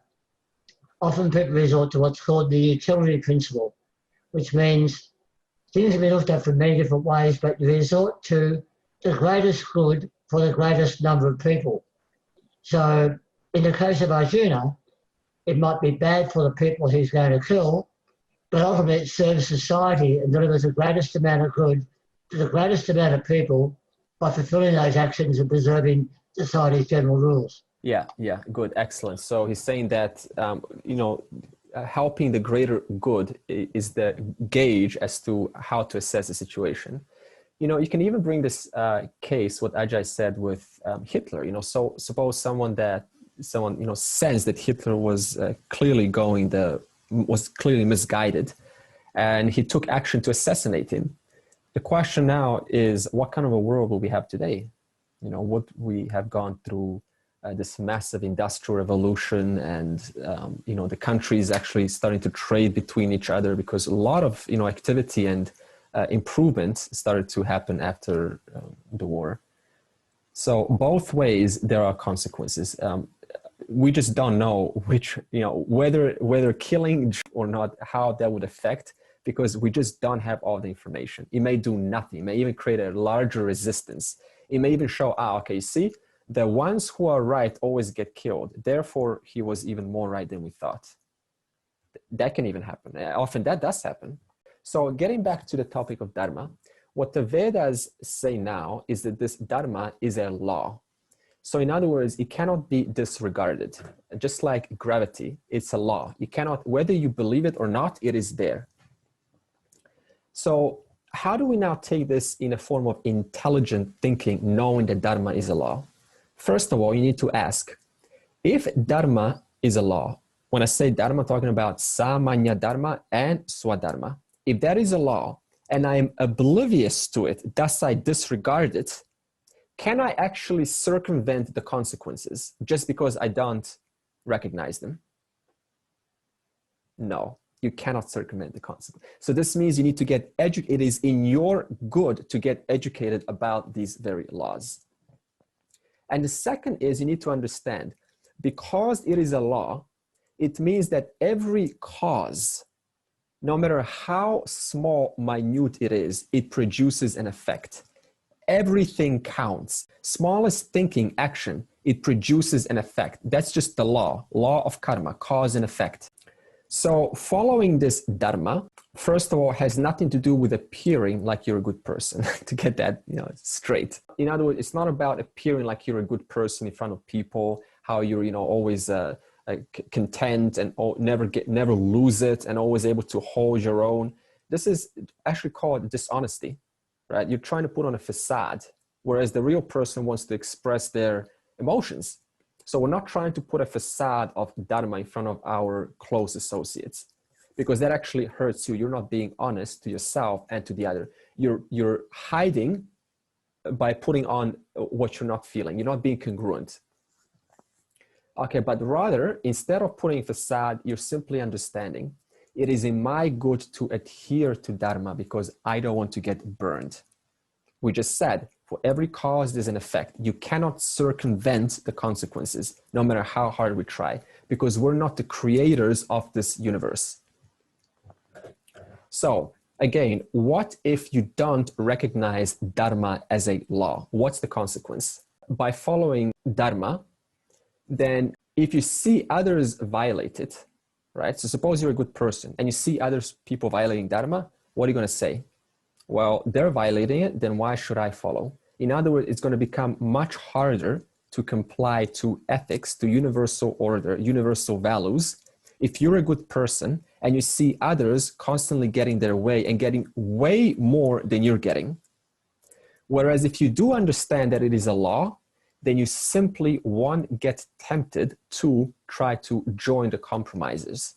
often people resort to what's called the utility principle, which means things can be looked at from many different ways, but you resort to the greatest good for the greatest number of people. So in the case of Arjuna, it might be bad for the people he's going to kill, but ultimately it serves society and delivers the greatest amount of good to the greatest amount of people by fulfilling those actions and preserving society's general rules. Yeah, good, excellent. So he's saying that, you know, helping the greater good is the gauge as to how to assess the situation. You know, you can even bring this case, what Ajay said with Hitler. You know, so suppose someone, you know, sensed that Hitler was clearly clearly misguided, and he took action to assassinate him. The question now is, what kind of a world will we have today? You know, would we have gone through this massive industrial revolution, and you know, the countries actually starting to trade between each other, because a lot of, you know, activity and improvements started to happen after the war. So both ways there are consequences. We just don't know which, you know, whether killing or not, how that would affect, because we just don't have all the information. It may do nothing. It may even create a larger resistance. It may even show, okay, see, the ones who are right always get killed. Therefore, he was even more right than we thought. That can even happen. Often that does happen. So getting back to the topic of Dharma, what the Vedas say now is that this Dharma is a law. So in other words, it cannot be disregarded. Just like gravity, it's a law. You cannot, whether you believe it or not, it is there. So how do we now take this in a form of intelligent thinking, knowing that Dharma is a law? First of all, you need to ask, if Dharma is a law, when I say Dharma, I'm talking about Samanya Dharma and Swat Dharma. If that is a law and I am oblivious to it, thus I disregard it, can I actually circumvent the consequences just because I don't recognize them? No, you cannot circumvent the consequences. So this means you need to get educated. It is in your good to get educated about these very laws. And the second is you need to understand, because it is a law, it means that every cause, no matter how small, minute it is, it produces an effect. Everything counts. Smallest thinking action, it produces an effect. That's just the law of karma, cause and effect. So following this dharma, first of all, has nothing to do with appearing like you're a good person, to get that straight. In other words, it's not about appearing like you're a good person in front of people, how you're always content and never lose it and always able to hold your own. This is actually called dishonesty, right? You're trying to put on a facade, whereas the real person wants to express their emotions. So we're not trying to put a facade of dharma in front of our close associates, because that actually hurts you. You're not being honest to yourself and to the other. You're hiding by putting on what you're not feeling. You're not being congruent. Okay, but rather, instead of putting a facade, you're simply understanding. It is in my good to adhere to dharma because I don't want to get burned. We just said, for every cause, there's an effect. You cannot circumvent the consequences, no matter how hard we try, because we're not the creators of this universe. So again, what if you don't recognize dharma as a law? What's the consequence? By following dharma, then if you see others violate it, right? So suppose you're a good person and you see other people violating dharma, what are you going to say? Well, they're violating it, then why should I follow? In other words, it's going to become much harder to comply to ethics, to universal order, universal values. If you're a good person and you see others constantly getting their way and getting way more than you're getting. Whereas if you do understand that it is a law, then you simply won't get tempted to try to join the compromises,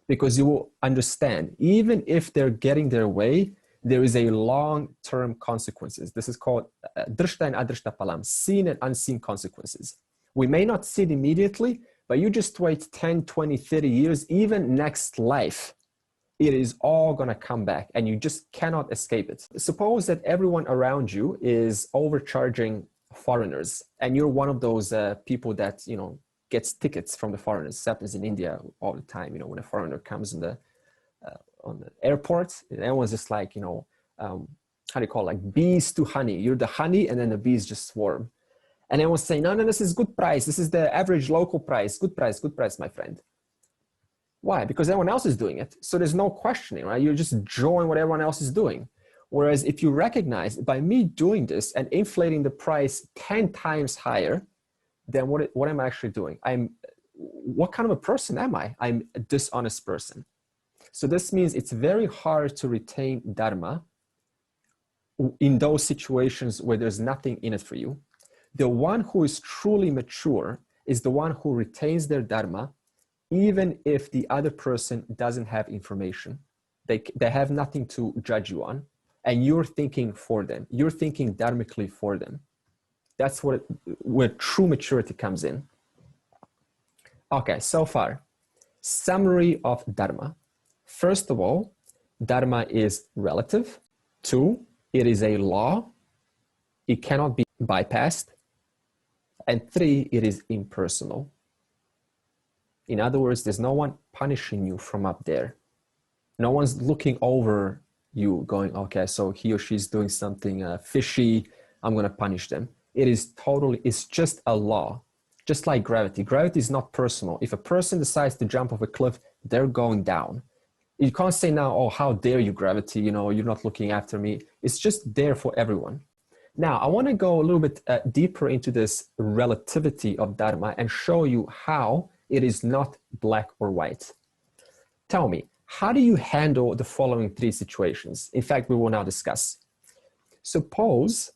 because you will understand, even if they're getting their way, there is a long-term consequences. This is called drishta and adrishta palam, seen and unseen consequences. We may not see it immediately, but you just wait 10, 20, 30 years, even next life, it is all gonna come back and you just cannot escape it. Suppose that everyone around you is overcharging foreigners and you're one of those people that, gets tickets from the foreigners. This happens in India all the time, when a foreigner comes on the airport, and everyone's just like, how do you call it? Like bees to honey. You're the honey and then the bees just swarm. And everyone's saying, no, this is good price. This is the average local price. Good price, my friend. Why? Because everyone else is doing it. So there's no questioning, right? You just join what everyone else is doing. Whereas if you recognize by me doing this and inflating the price 10 times higher, then what am I actually doing? What kind of a person am I? I'm a dishonest person. So this means it's very hard to retain dharma in those situations where there's nothing in it for you. The one who is truly mature is the one who retains their dharma, even if the other person doesn't have information. They have nothing to judge you on, and you're thinking for them. You're thinking dharmically for them. That's where true maturity comes in. Okay, so far, summary of dharma. First of all, dharma is relative. 2, it is a law. It cannot be bypassed. And 3, it is impersonal. In other words, there's no one punishing you from up there. No one's looking over you going, okay, so he or she's doing something fishy, I'm going to punish them. It's just a law. Just like gravity. Gravity is not personal. If a person decides to jump off a cliff, they're going down. You can't say now, oh, how dare you, gravity, you're not looking after me. It's just there for everyone. Now, I want to go a little bit deeper into this relativity of dharma and show you how it is not black or white. Tell me, how do you handle the following 3 situations? In fact, we will now discuss. Suppose,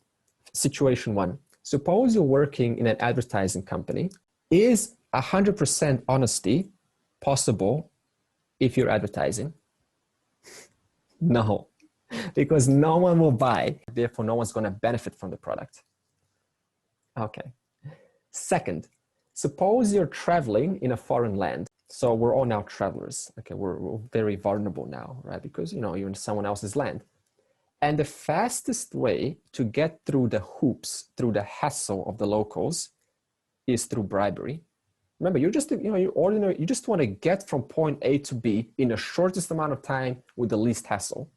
situation 1, suppose you're working in an advertising company. Is 100% honesty possible if you're advertising? No, because no one will buy. Therefore, no one's going to benefit from the product. Okay. Second, suppose you're traveling in a foreign land. So we're all now travelers. Okay, we're very vulnerable now, right? Because, you're in someone else's land. And the fastest way to get through the hoops, through the hassle of the locals is through bribery. Remember, you're just, you're ordinary. You just want to get from point A to B in the shortest amount of time with the least hassle.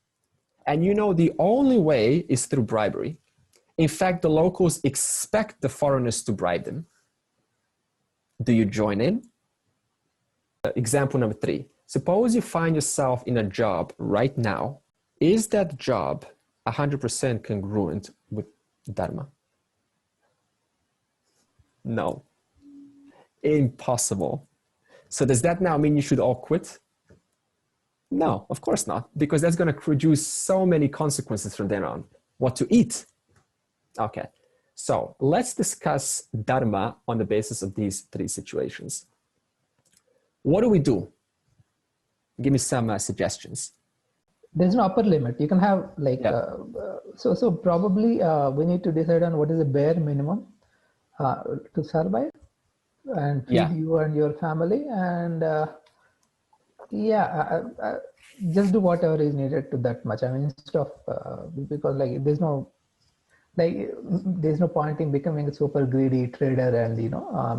And the only way is through bribery. In fact, the locals expect the foreigners to bribe them. Do you join in? Example number 3. Suppose you find yourself in a job right now. Is that job 100% congruent with Dharma? No. Impossible. So does that now mean you should all quit? No, of course not, because that's going to produce so many consequences from then on. What to eat? Okay, so let's discuss Dharma on the basis of these 3 situations. What do we do? Give me some suggestions. There's no upper limit. You can have like, so probably we need to decide on what is the bare minimum to survive and feed you and your family, and just do whatever is needed to that much. I mean, instead of because like there's no point in becoming a super greedy trader and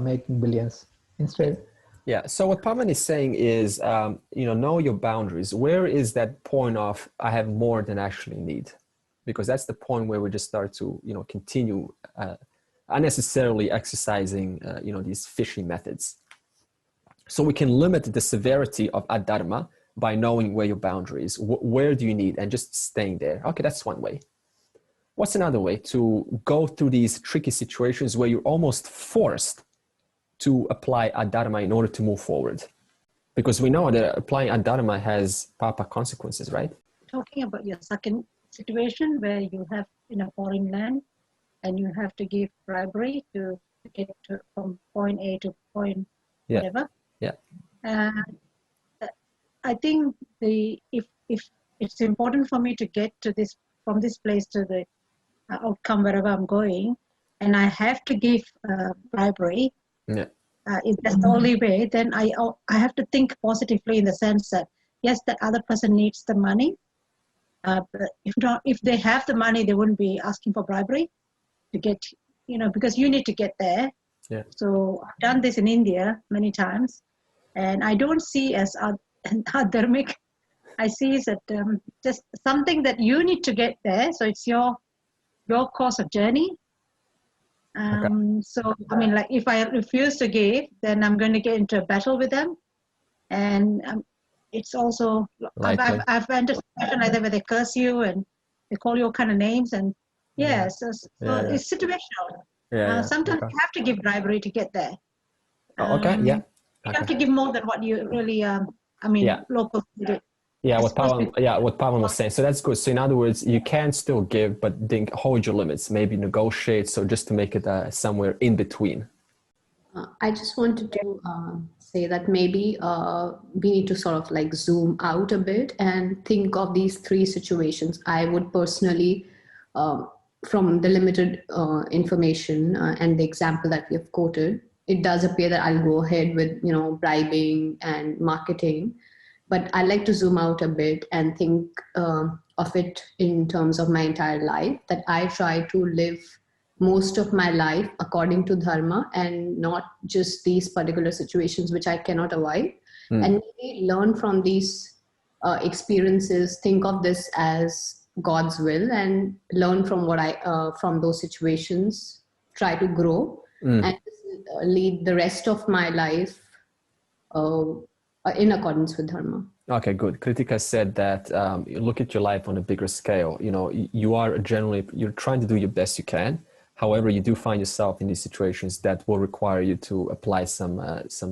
making billions instead. Yeah. So what Pavan is saying is, know your boundaries. Where is that point of I have more than I actually need? Because that's the point where we just start to continue unnecessarily exercising these fishy methods. So we can limit the severity of adharma by knowing where your boundary is. Where do you need, and just staying there. Okay, that's one way. What's another way? To go through these tricky situations where you're almost forced to apply adharma in order to move forward. Because we know that applying adharma has papa consequences, right? Talking about your second situation where you have in a foreign land and you have to give bribery to get from point A to point whatever. Yeah. I think if it's important for me to get to this, from this place to the outcome wherever I'm going, and I have to give bribery, if that's the only way, then I have to think positively in the sense that yes, the other person needs the money. But if they have the money, they wouldn't be asking for bribery to get, because you need to get there. Yeah. So I've done this in India many times, and I don't see as adharmic. I see is that just something that you need to get there. So it's your course of journey. So I mean, like if I refuse to give, then I'm going to get into a battle with them, and it's also I've entered a situation like that where they curse you and they call you all kind of names, and so it's situational. Sometimes you have to give bribery to get there. You have to give more than what you really. Locals did. What Pavan was saying. So that's good. So in other words, you can still give, but then hold your limits. Maybe negotiate. So just to make it somewhere in between. I just wanted to say that maybe we need to sort of like zoom out a bit and think of these 3 situations. I would personally, from the limited information and the example that we have quoted, it does appear that I'll go ahead with, bribing and marketing. But I like to zoom out a bit and think of it in terms of my entire life, that I try to live most of my life according to Dharma and not just these particular situations which I cannot avoid. And maybe learn from these experiences, think of this as God's will, and learn from from those situations, try to grow and lead the rest of my life in accordance with Dharma. Okay, good. Kritika said that you look at your life on a bigger scale. You're trying to do your best you can. However, you do find yourself in these situations that will require you to apply some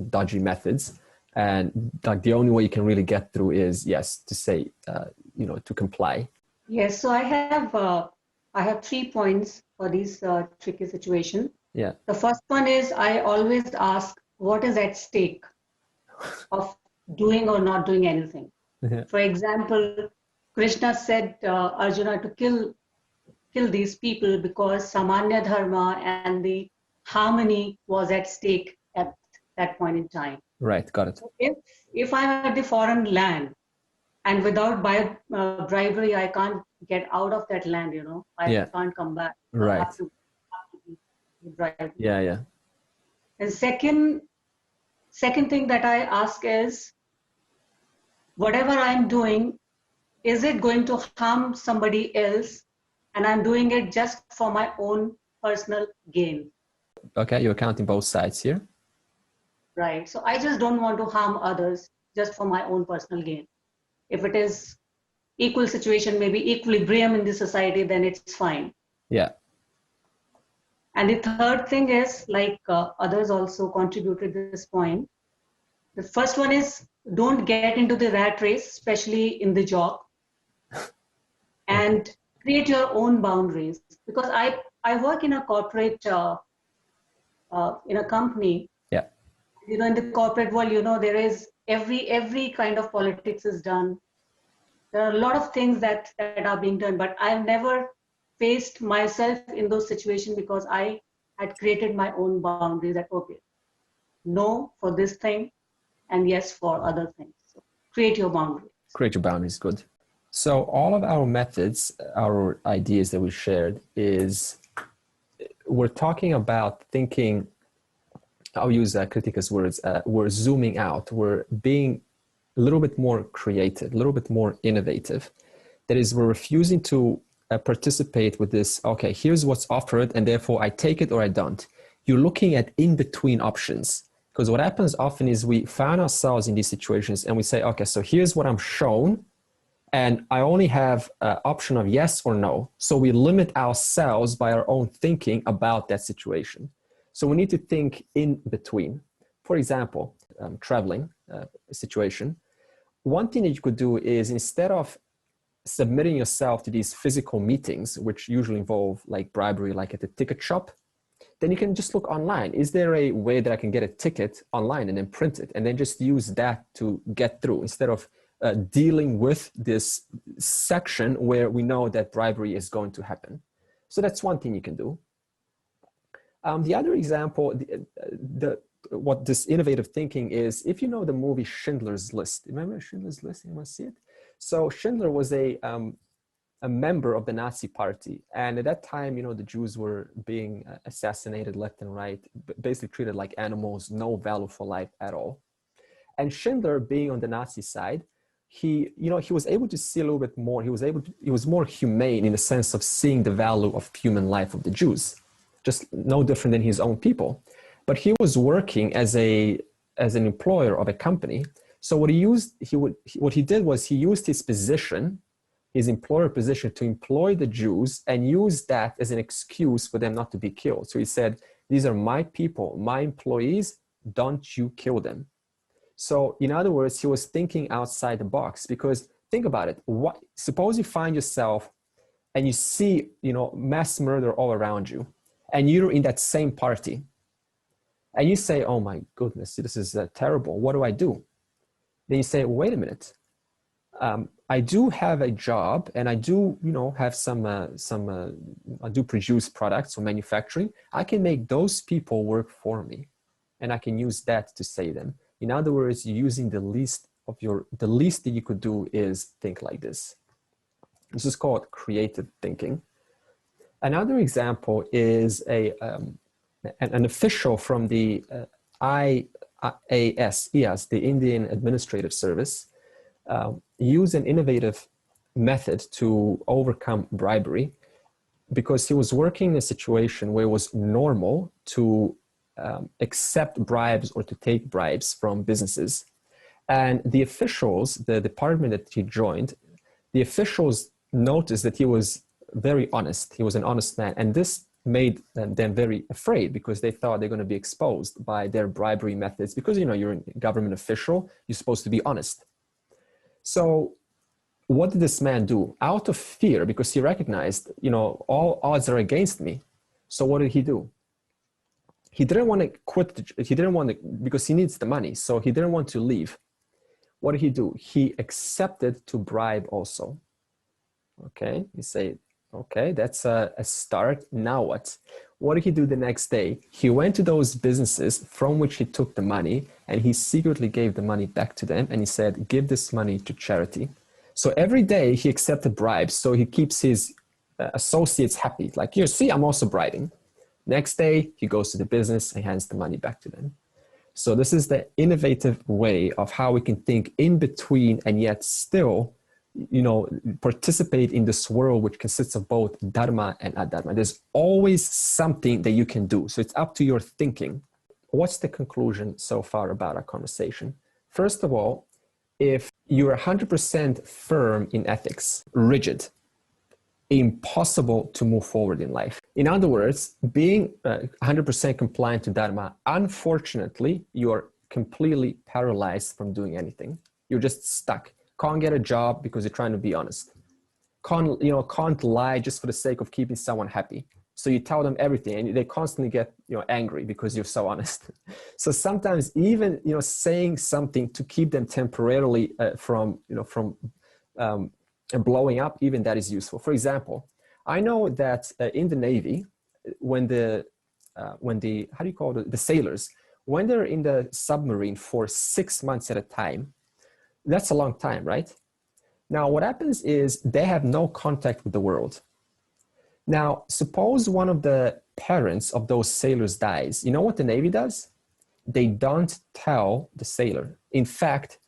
dodgy methods. And like the only way you can really get through is, to say, to comply. Yes. So I have 3 points for these tricky situations. Yeah. The first one is I always ask, what is at stake of doing or not doing anything? For example, Krishna said Arjuna to kill these people because Samanya Dharma and the harmony was at stake at that point in time. Right, got it. So if I'm at the foreign land and without bribery, I can't get out of that land, I can't come back. Right. I have to be bribed. Yeah. And second thing that I ask is, whatever I'm doing, is it going to harm somebody else and I'm doing it just for my own personal gain. Okay, you're counting both sides here. Right. So I just don't want to harm others just for my own personal gain. If it is equal situation, maybe equilibrium in the society, then it's fine. Yeah. And the third thing is, like others also contributed this point. The first one is, don't get into the rat race, especially in the job, and create your own boundaries. Because I work in a corporate, in a company. Yeah. You know, in the corporate world, you know, there is every kind of politics is done. There are a lot of things that are being done, but I've never faced myself in those situations because I had created my own boundaries that, okay, no for this thing and yes for other things. So create your boundaries. Create your boundaries, good. So all of our methods, our ideas that we shared is, we're talking about thinking, I'll use Kritika's words, we're zooming out, we're being a little bit more creative, a little bit more innovative. That is, we're refusing to participate with this, okay, here's what's offered and therefore I take it or I don't. You're looking at in-between options, because what happens often is we find ourselves in these situations and we say, okay, so here's what I'm shown and I only have an option of yes or no. So we limit ourselves by our own thinking about that situation. So we need to think in between. For example, traveling situation, one thing that you could do is, instead of submitting yourself to these physical meetings, which usually involve like bribery, like at the ticket shop, then you can just look online. Is there a way that I can get a ticket online and then print it and then just use that to get through, instead of dealing with this section where we know that bribery is going to happen? So that's one thing you can do. The other example, what this innovative thinking is, if you know the movie Schindler's List, remember Schindler's List? Anyone see it? So Schindler was a member of the Nazi party. And at that time, you know, the Jews were being assassinated left and right, basically treated like animals, no value for life at all. And Schindler, being on the Nazi side, he was able to see a little bit more. He was more humane in the sense of seeing the value of human life of the Jews, just no different than his own people. But he was working as an employer of a company. So what he did was he used his position, his employer position, to employ the Jews and use that as an excuse for them not to be killed. So he said, these are my people, my employees, don't you kill them. So in other words, he was thinking outside the box, because think about it. Suppose you find yourself and you see, mass murder all around you, and you're in that same party. And you say, oh my goodness, this is terrible. What do I do? Then you say, wait a minute. I do have a job and I do, have I do produce products or manufacturing. I can make those people work for me and I can use that to save them. In other words, you're using the least that you could do is think like this. This is called creative thinking. Another example is an official from the IAS, the Indian Administrative Service, used an innovative method to overcome bribery, because he was working in a situation where it was normal to accept bribes or to take bribes from businesses. And the officials, the department that he joined, the officials noticed that he was very honest. He was an honest man. And this made them very afraid, because they thought they're going to be exposed by their bribery methods, because, you're a government official, you're supposed to be honest. So what did this man do? Out of fear, because he recognized, all odds are against me. So what did he do? He didn't want to quit. Because he needs the money. So he didn't want to leave. What did he do? He accepted to bribe also. Okay, you say, okay, that's a start. Now what? What did he do the next day? He went to those businesses from which he took the money, and he secretly gave the money back to them. And he said, give this money to charity. So every day he accepted bribes. So he keeps his associates happy. Like, here, see, I'm also bribing. Next day, he goes to the business and hands the money back to them. So this is the innovative way of how we can think in between and yet still participate in this world which consists of both dharma and adharma. There's always something that you can do. So it's up to your thinking. What's the conclusion so far about our conversation? First of all, if you're 100% firm in ethics, rigid, impossible to move forward in life. In other words, being 100% compliant to dharma, unfortunately, you're completely paralyzed from doing anything. You're just stuck. Can't get a job because you're trying to be honest. Can't lie just for the sake of keeping someone happy. So you tell them everything and they constantly get angry because you're so honest. So sometimes even saying something to keep them temporarily from blowing up, even that is useful. For example, I know that in the Navy, when the sailors, when they're in the submarine for 6 months at a time, that's a long time, right? Now, what happens is they have no contact with the world. Now, suppose one of the parents of those sailors dies. You know what the Navy does? They don't tell the sailor. In fact,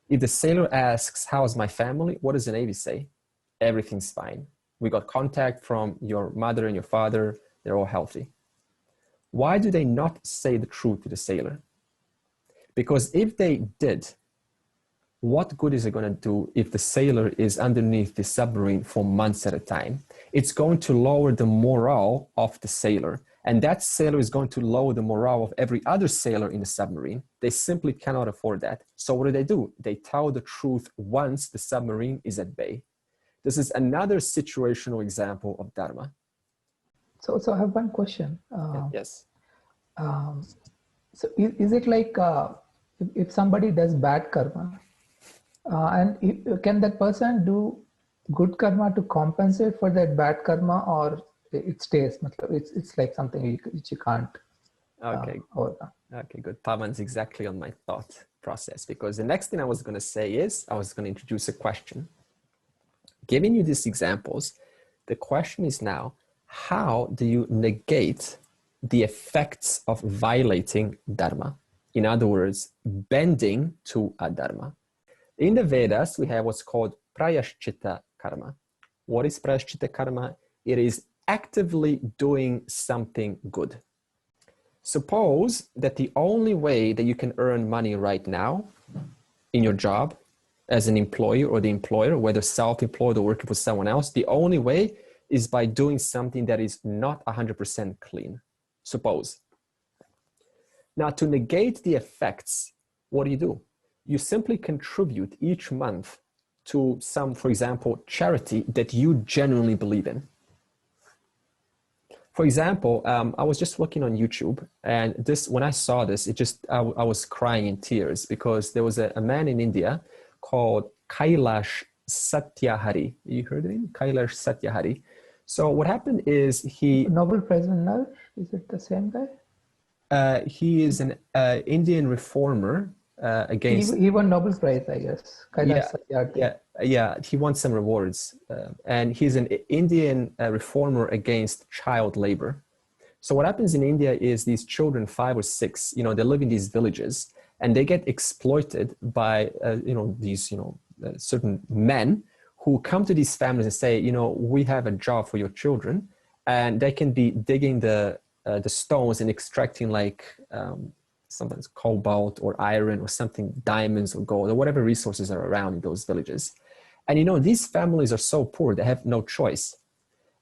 if the sailor asks, how's my family? What does the Navy say? Everything's fine. We got contact from your mother and your father. They're all healthy. Why do they not say the truth to the sailor? Because if they did, what good is it going to do if the sailor is underneath the submarine for months at a time? It's going to lower the morale of the sailor. And that sailor is going to lower the morale of every other sailor in the submarine. They simply cannot afford that. So what do? They tell the truth once the submarine is at bay. This is another situational example of dharma. So I have one question. Yes. So is it like if somebody does bad karma, can that person do good karma to compensate for that bad karma, or it stays? It's like something which you can't overcome. Okay, good. Pavan's exactly on my thought process, because the next thing I was going to say is I was going to introduce a question. Giving you these examples, the question is now, how do you negate the effects of violating dharma? In other words, bending to adharma. In the Vedas, we have what's called prayashchitta karma. What is prayashchitta karma? It is actively doing something good. Suppose that the only way that you can earn money right now in your job as an employee or the employer, whether self-employed or working for someone else, the only way is by doing something that is not 100% clean. Suppose. Now, to negate the effects, what do? You simply contribute each month to some, for example, charity that you genuinely believe in. For example, I was just looking on YouTube, and when I saw this, I was crying in tears, because there was a man in India called Kailash Satyarthi. You heard of him? Kailash Satyarthi. So what happened is Nobel Prize winner? Is it the same guy? He is an Indian reformer against... He won Nobel Prize, I guess. Kailash Satyarthi. Yeah, he won some rewards. And he's an Indian reformer against child labor. So what happens in India is these children, 5 or 6, they live in these villages, and they get exploited by, these, certain men who come to these families and say, we have a job for your children, and they can be digging the stones and extracting sometimes cobalt or iron or something, diamonds or gold or whatever resources are around in those villages. And these families are so poor, they have no choice.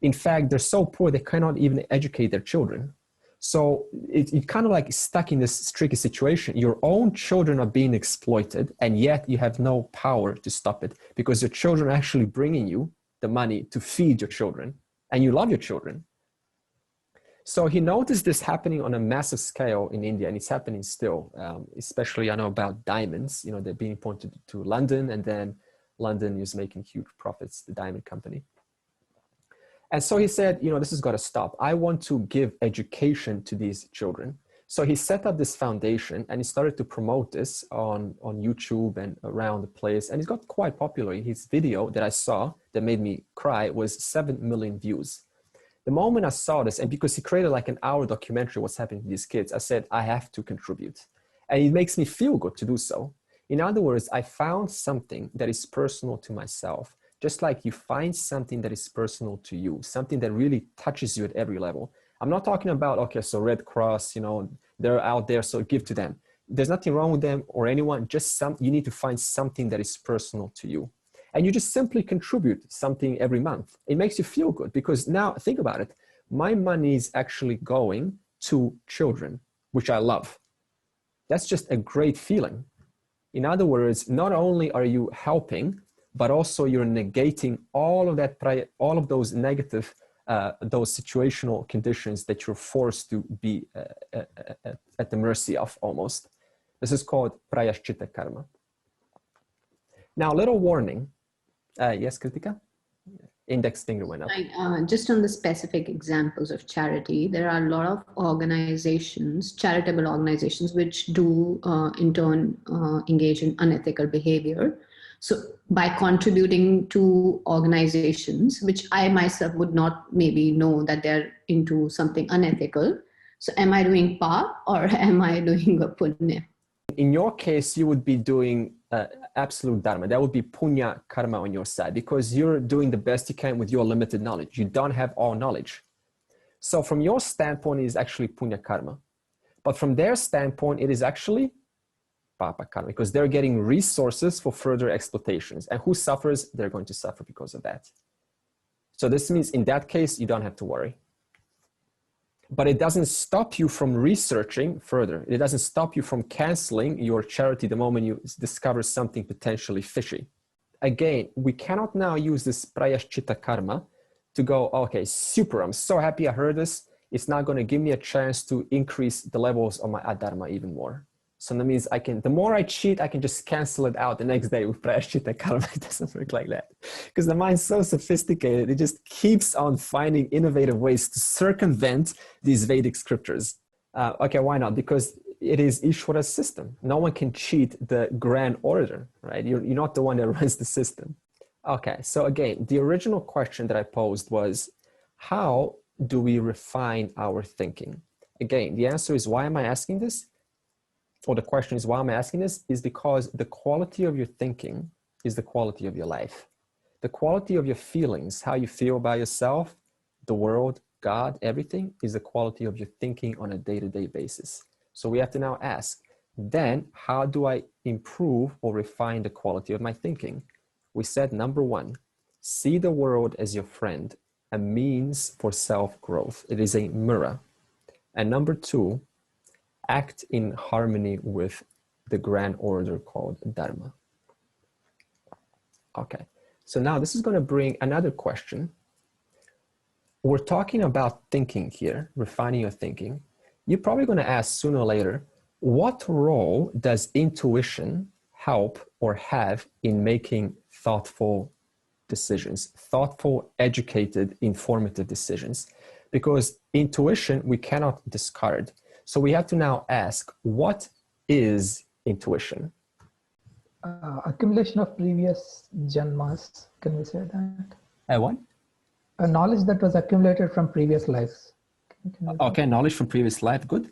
In fact, they're so poor, they cannot even educate their children. So you're kind of like stuck in this tricky situation. Your own children are being exploited, and yet you have no power to stop it, because your children are actually bringing you the money to feed your children, and you love your children. So he noticed this happening on a massive scale in India, and it's happening still, especially I know about diamonds. They're being imported to London, and then London is making huge profits, the diamond company. And so he said, this has got to stop. I want to give education to these children. So he set up this foundation, and he started to promote this on YouTube and around the place. And it's got quite popular. His video that I saw that made me cry was 7 million views. The moment I saw this, and because he created like an hour documentary what's happening to these kids, I said, I have to contribute. And it makes me feel good to do so. In other words, I found something that is personal to myself, just like you find something that is personal to you, something that really touches you at every level. I'm not talking about, okay, so Red Cross, you know, they're out there, so give to them. There's nothing wrong with them or anyone, just you need to find something that is personal to you. And you just simply contribute something every month. It makes you feel good because now think about it. My money is actually going to children, which I love. That's just a great feeling. In other words, not only are you helping, but also you're negating all of that, all of those negative, those situational conditions that you're forced to be at the mercy of almost. This is called prayashchitta karma. Now, a little warning. Yes, Kritika? Index finger went up. Just on the specific examples of charity, there are a lot of organizations, charitable organizations, which do in turn engage in unethical behavior. So by contributing to organizations, which I myself would not maybe know that they're into something unethical. So am I doing pa or am I doing a punya? In your case, you would be doing absolute dharma. That would be punya karma on your side because you're doing the best you can with your limited knowledge. You don't have all knowledge. So from your standpoint, it is actually punya karma. But from their standpoint, it is actually papa karma because they're getting resources for further exploitations. And who suffers? They're going to suffer because of that. So this means in that case, you don't have to worry. But it doesn't stop you from researching further. It doesn't stop you from canceling your charity the moment you discover something potentially fishy. Again, we cannot now use this prayashchitta karma to go, okay, super, I'm so happy I heard this. It's not going to give me a chance to increase the levels of my adharma even more. So that means the more I cheat, I can just cancel it out the next day with prayashchitta karma. It doesn't work like that. Because the mind's so sophisticated, it just keeps on finding innovative ways to circumvent these Vedic scriptures. Okay, why not? Because it is Ishwara's system. No one can cheat the grand order, right? You're not the one that runs the system. Okay, so again, the original question that I posed was, how do we refine our thinking? Again, the answer is, why am I asking this? Or the question is, why am I asking this? Is because the quality of your thinking is the quality of your life. The quality of your feelings, how you feel about yourself, the world, God, everything is the quality of your thinking on a day-to-day basis. So we have to now ask, then how do I improve or refine the quality of my thinking? We said, number one, see the world as your friend, a means for self-growth. It is a mirror. And number two, act in harmony with the grand order called Dharma. Okay, so now this is going to bring another question. We're talking about thinking here, refining your thinking. You're probably going to ask sooner or later, what role does intuition help or have in making thoughtful decisions, thoughtful, educated, informative decisions? Because intuition, we cannot discard. So we have to now ask, what is intuition? Accumulation of previous janmas, can we say that? What? A knowledge that was accumulated from previous lives. Okay, knowledge from previous life, good.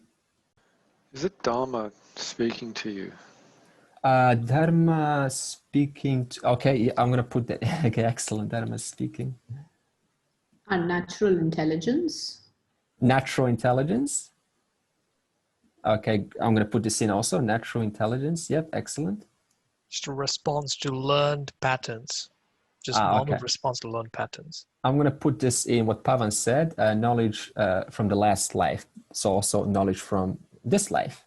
Is it Dharma speaking to you? Dharma speaking to, okay, yeah, I'm going to put that, okay, excellent, Dharma speaking. And natural intelligence. Natural intelligence. Okay, I'm going to put this in also, natural intelligence. Yep, excellent. Just a response to learned patterns. Just normal response to learned patterns. I'm going to put this in what Pavan said, knowledge from the last life. So also knowledge from this life.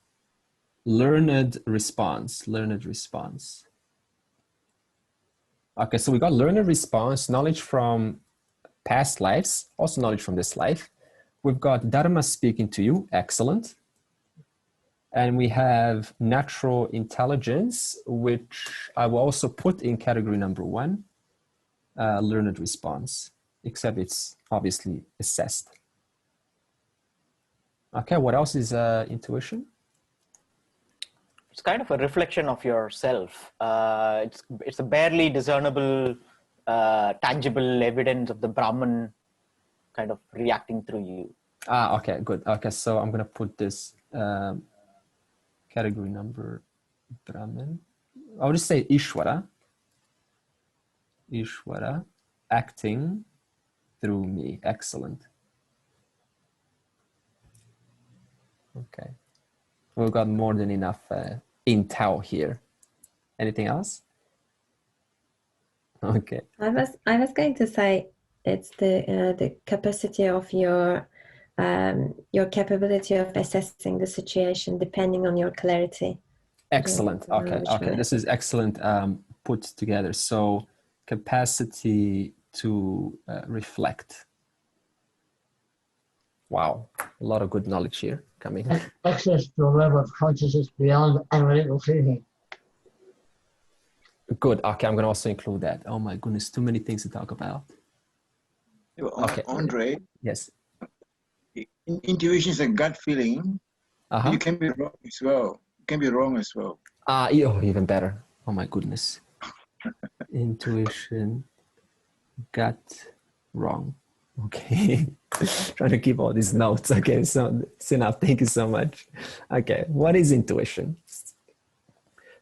Learned response, learned response. Okay, so we got learned response, knowledge from past lives, also knowledge from this life. We've got Dharma speaking to you, excellent. And we have natural intelligence, which I will also put in category number one, learned response, except it's obviously assessed. Okay, what else is intuition? It's kind of a reflection of yourself. It's a barely discernible, tangible evidence of the Brahman kind of reacting through you. Okay, good. Okay, so I'm going to put this category number Brahman. I'll just say Ishwara. Ishwara acting through me. Excellent. Okay. We've got more than enough intel here. Anything else? Okay. I was going to say it's the capacity of your capability of assessing the situation depending on your clarity. Excellent. Okay. This is excellent put together. So capacity to reflect. Wow, a lot of good knowledge here coming. Access to a level of consciousness beyond analytical thinking. Good. Okay, I'm going to also include that. Oh my goodness, too many things to talk about. Okay. Andre. Yes. Intuition is a gut feeling. You can be wrong as well. You can be wrong as well. Even better. Oh my goodness. Intuition, gut, wrong. Okay. Trying to keep all these notes. Okay, so it's enough. Thank you so much. Okay, what is intuition?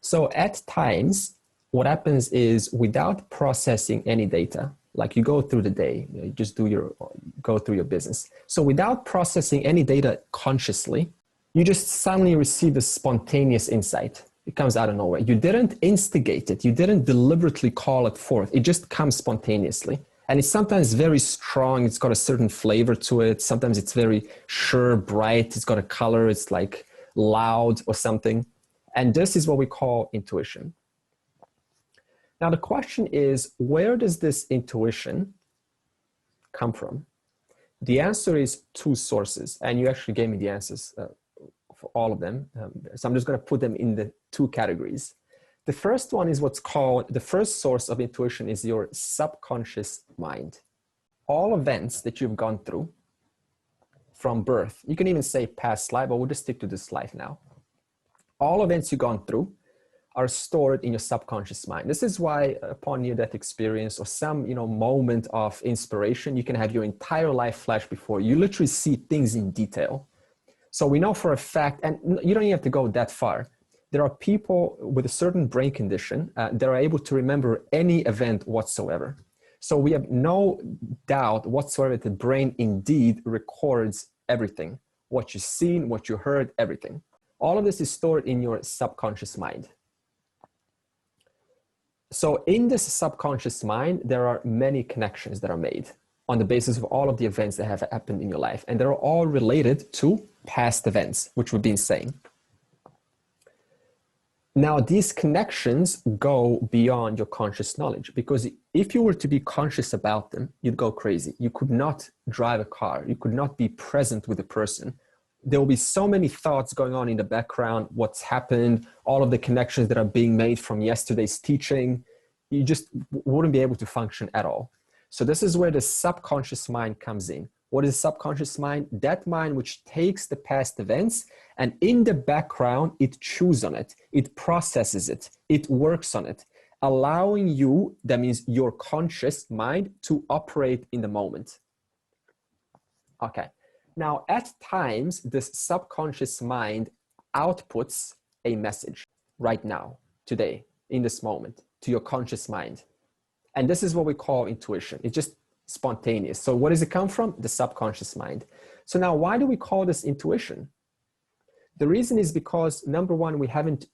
So at times, what happens is without processing any data, like you go through the day, you just go through your business. So without processing any data consciously, you just suddenly receive a spontaneous insight. It comes out of nowhere. You didn't instigate it. You didn't deliberately call it forth. It just comes spontaneously. And it's sometimes very strong. It's got a certain flavor to it. Sometimes it's very sure, bright. It's got a color. It's like loud or something. And this is what we call intuition. Now, the question is, where does this intuition come from? The answer is two sources. And you actually gave me the answers for all of them. So I'm just going to put them in the two categories. The first one is what's called, the first source of intuition is your subconscious mind. All events that you've gone through from birth, you can even say past life, but we'll just stick to this life now. All events you've gone through are stored in your subconscious mind. This is why upon near-death experience or some moment of inspiration, you can have your entire life flash before you. You literally see things in detail. So we know for a fact, and you don't even have to go that far. There are people with a certain brain condition that are able to remember any event whatsoever. So we have no doubt whatsoever that the brain indeed records everything. What you've seen, what you heard, everything. All of this is stored in your subconscious mind. So in this subconscious mind, there are many connections that are made on the basis of all of the events that have happened in your life. And they're all related to past events, which we've been saying. Now, these connections go beyond your conscious knowledge, because if you were to be conscious about them, you'd go crazy. You could not drive a car. You could not be present with a person. There will be so many thoughts going on in the background, what's happened, all of the connections that are being made from yesterday's teaching. You just wouldn't be able to function at all. So this is where the subconscious mind comes in. What is subconscious mind? That mind which takes the past events and in the background, it chews on it, it processes it, it works on it, allowing you, that means your conscious mind, to operate in the moment. Okay. Now, at times, this subconscious mind outputs a message right now, today, in this moment, to your conscious mind. And this is what we call intuition. It's just spontaneous. So where does it come from? The subconscious mind. So now, why do we call this intuition? The reason is because, number one, we haven't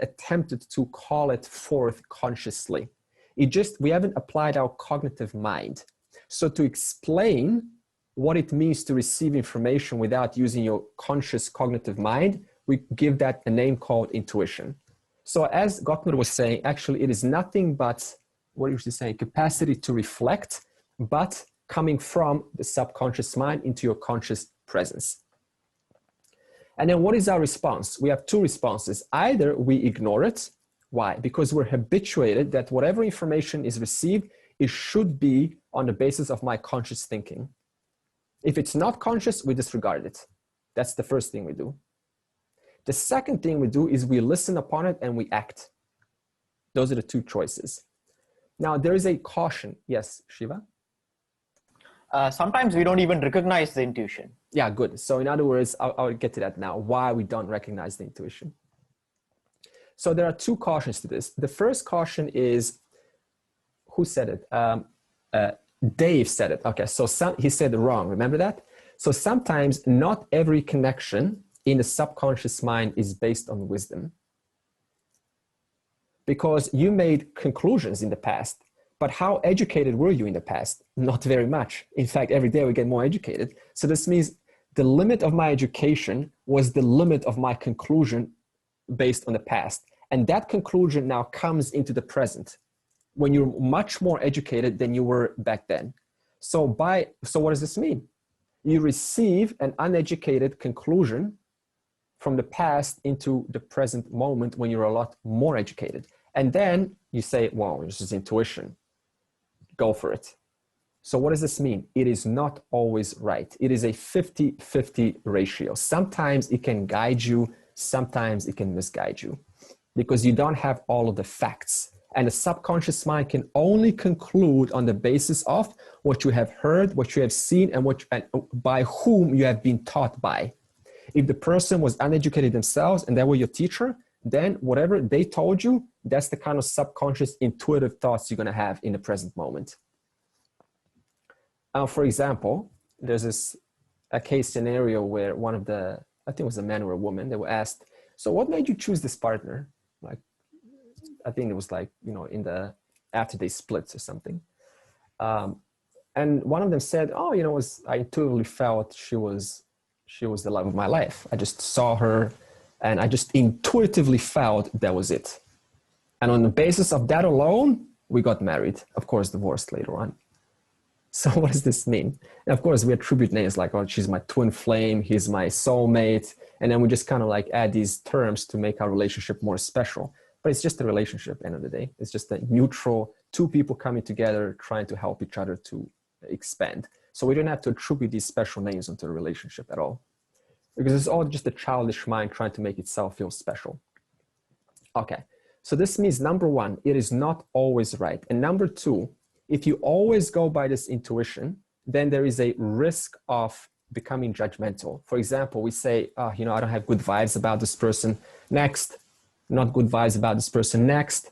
attempted to call it forth consciously. We haven't applied our cognitive mind. So to explain what it means to receive information without using your conscious cognitive mind, we give that a name called intuition. So as Gottman was saying, actually it is nothing but, what he was saying, capacity to reflect, but coming from the subconscious mind into your conscious presence. And then what is our response? We have two responses. Either we ignore it. Why? Because we're habituated that whatever information is received, it should be on the basis of my conscious thinking. If it's not conscious, we disregard it. That's the first thing we do. The second thing we do is we listen upon it and we act. Those are the two choices. Now, there is a caution. Yes, Shiva? Sometimes we don't even recognize the intuition. Yeah, good. So in other words, I'll get to that now, why we don't recognize the intuition. So there are two cautions to this. The first caution is, who said it? Dave said it. Okay, so he said it wrong. Remember that? So sometimes not every connection in the subconscious mind is based on wisdom. Because you made conclusions in the past, but how educated were you in the past? Not very much. In fact, every day we get more educated. So this means the limit of my education was the limit of my conclusion based on the past. And that conclusion now comes into the present when you're much more educated than you were back then. So what does this mean? You receive an uneducated conclusion from the past into the present moment when you're a lot more educated. And then you say, well, this is intuition. Go for it. So what does this mean? It is not always right. It is a 50-50 ratio. Sometimes it can guide you. Sometimes it can misguide you because you don't have all of the facts. And the subconscious mind can only conclude on the basis of what you have heard, what you have seen, and by whom you have been taught by. If the person was uneducated themselves and they were your teacher, then whatever they told you, that's the kind of subconscious intuitive thoughts you're going to have in the present moment. For example, there's a case scenario where one of the, I think it was a man or a woman, they were asked, so what made you choose this partner? Like, I think it was like, after they split or something. And one of them said, oh, I intuitively felt she was the love of my life. I just saw her and I just intuitively felt that was it. And on the basis of that alone, we got married, of course, divorced later on. So what does this mean? And of course, we attribute names like, oh, she's my twin flame, he's my soulmate. And then we just kind of like add these terms to make our relationship more special. But it's just a relationship, end of the day. It's just a neutral, two people coming together, trying to help each other to expand. So we don't have to attribute these special names onto a relationship at all. Because it's all just a childish mind trying to make itself feel special. Okay, so this means number one, it is not always right. And number two, if you always go by this intuition, then there is a risk of becoming judgmental. For example, we say, oh, I don't have good vibes about this person. Next, not good vibes about this person. Next.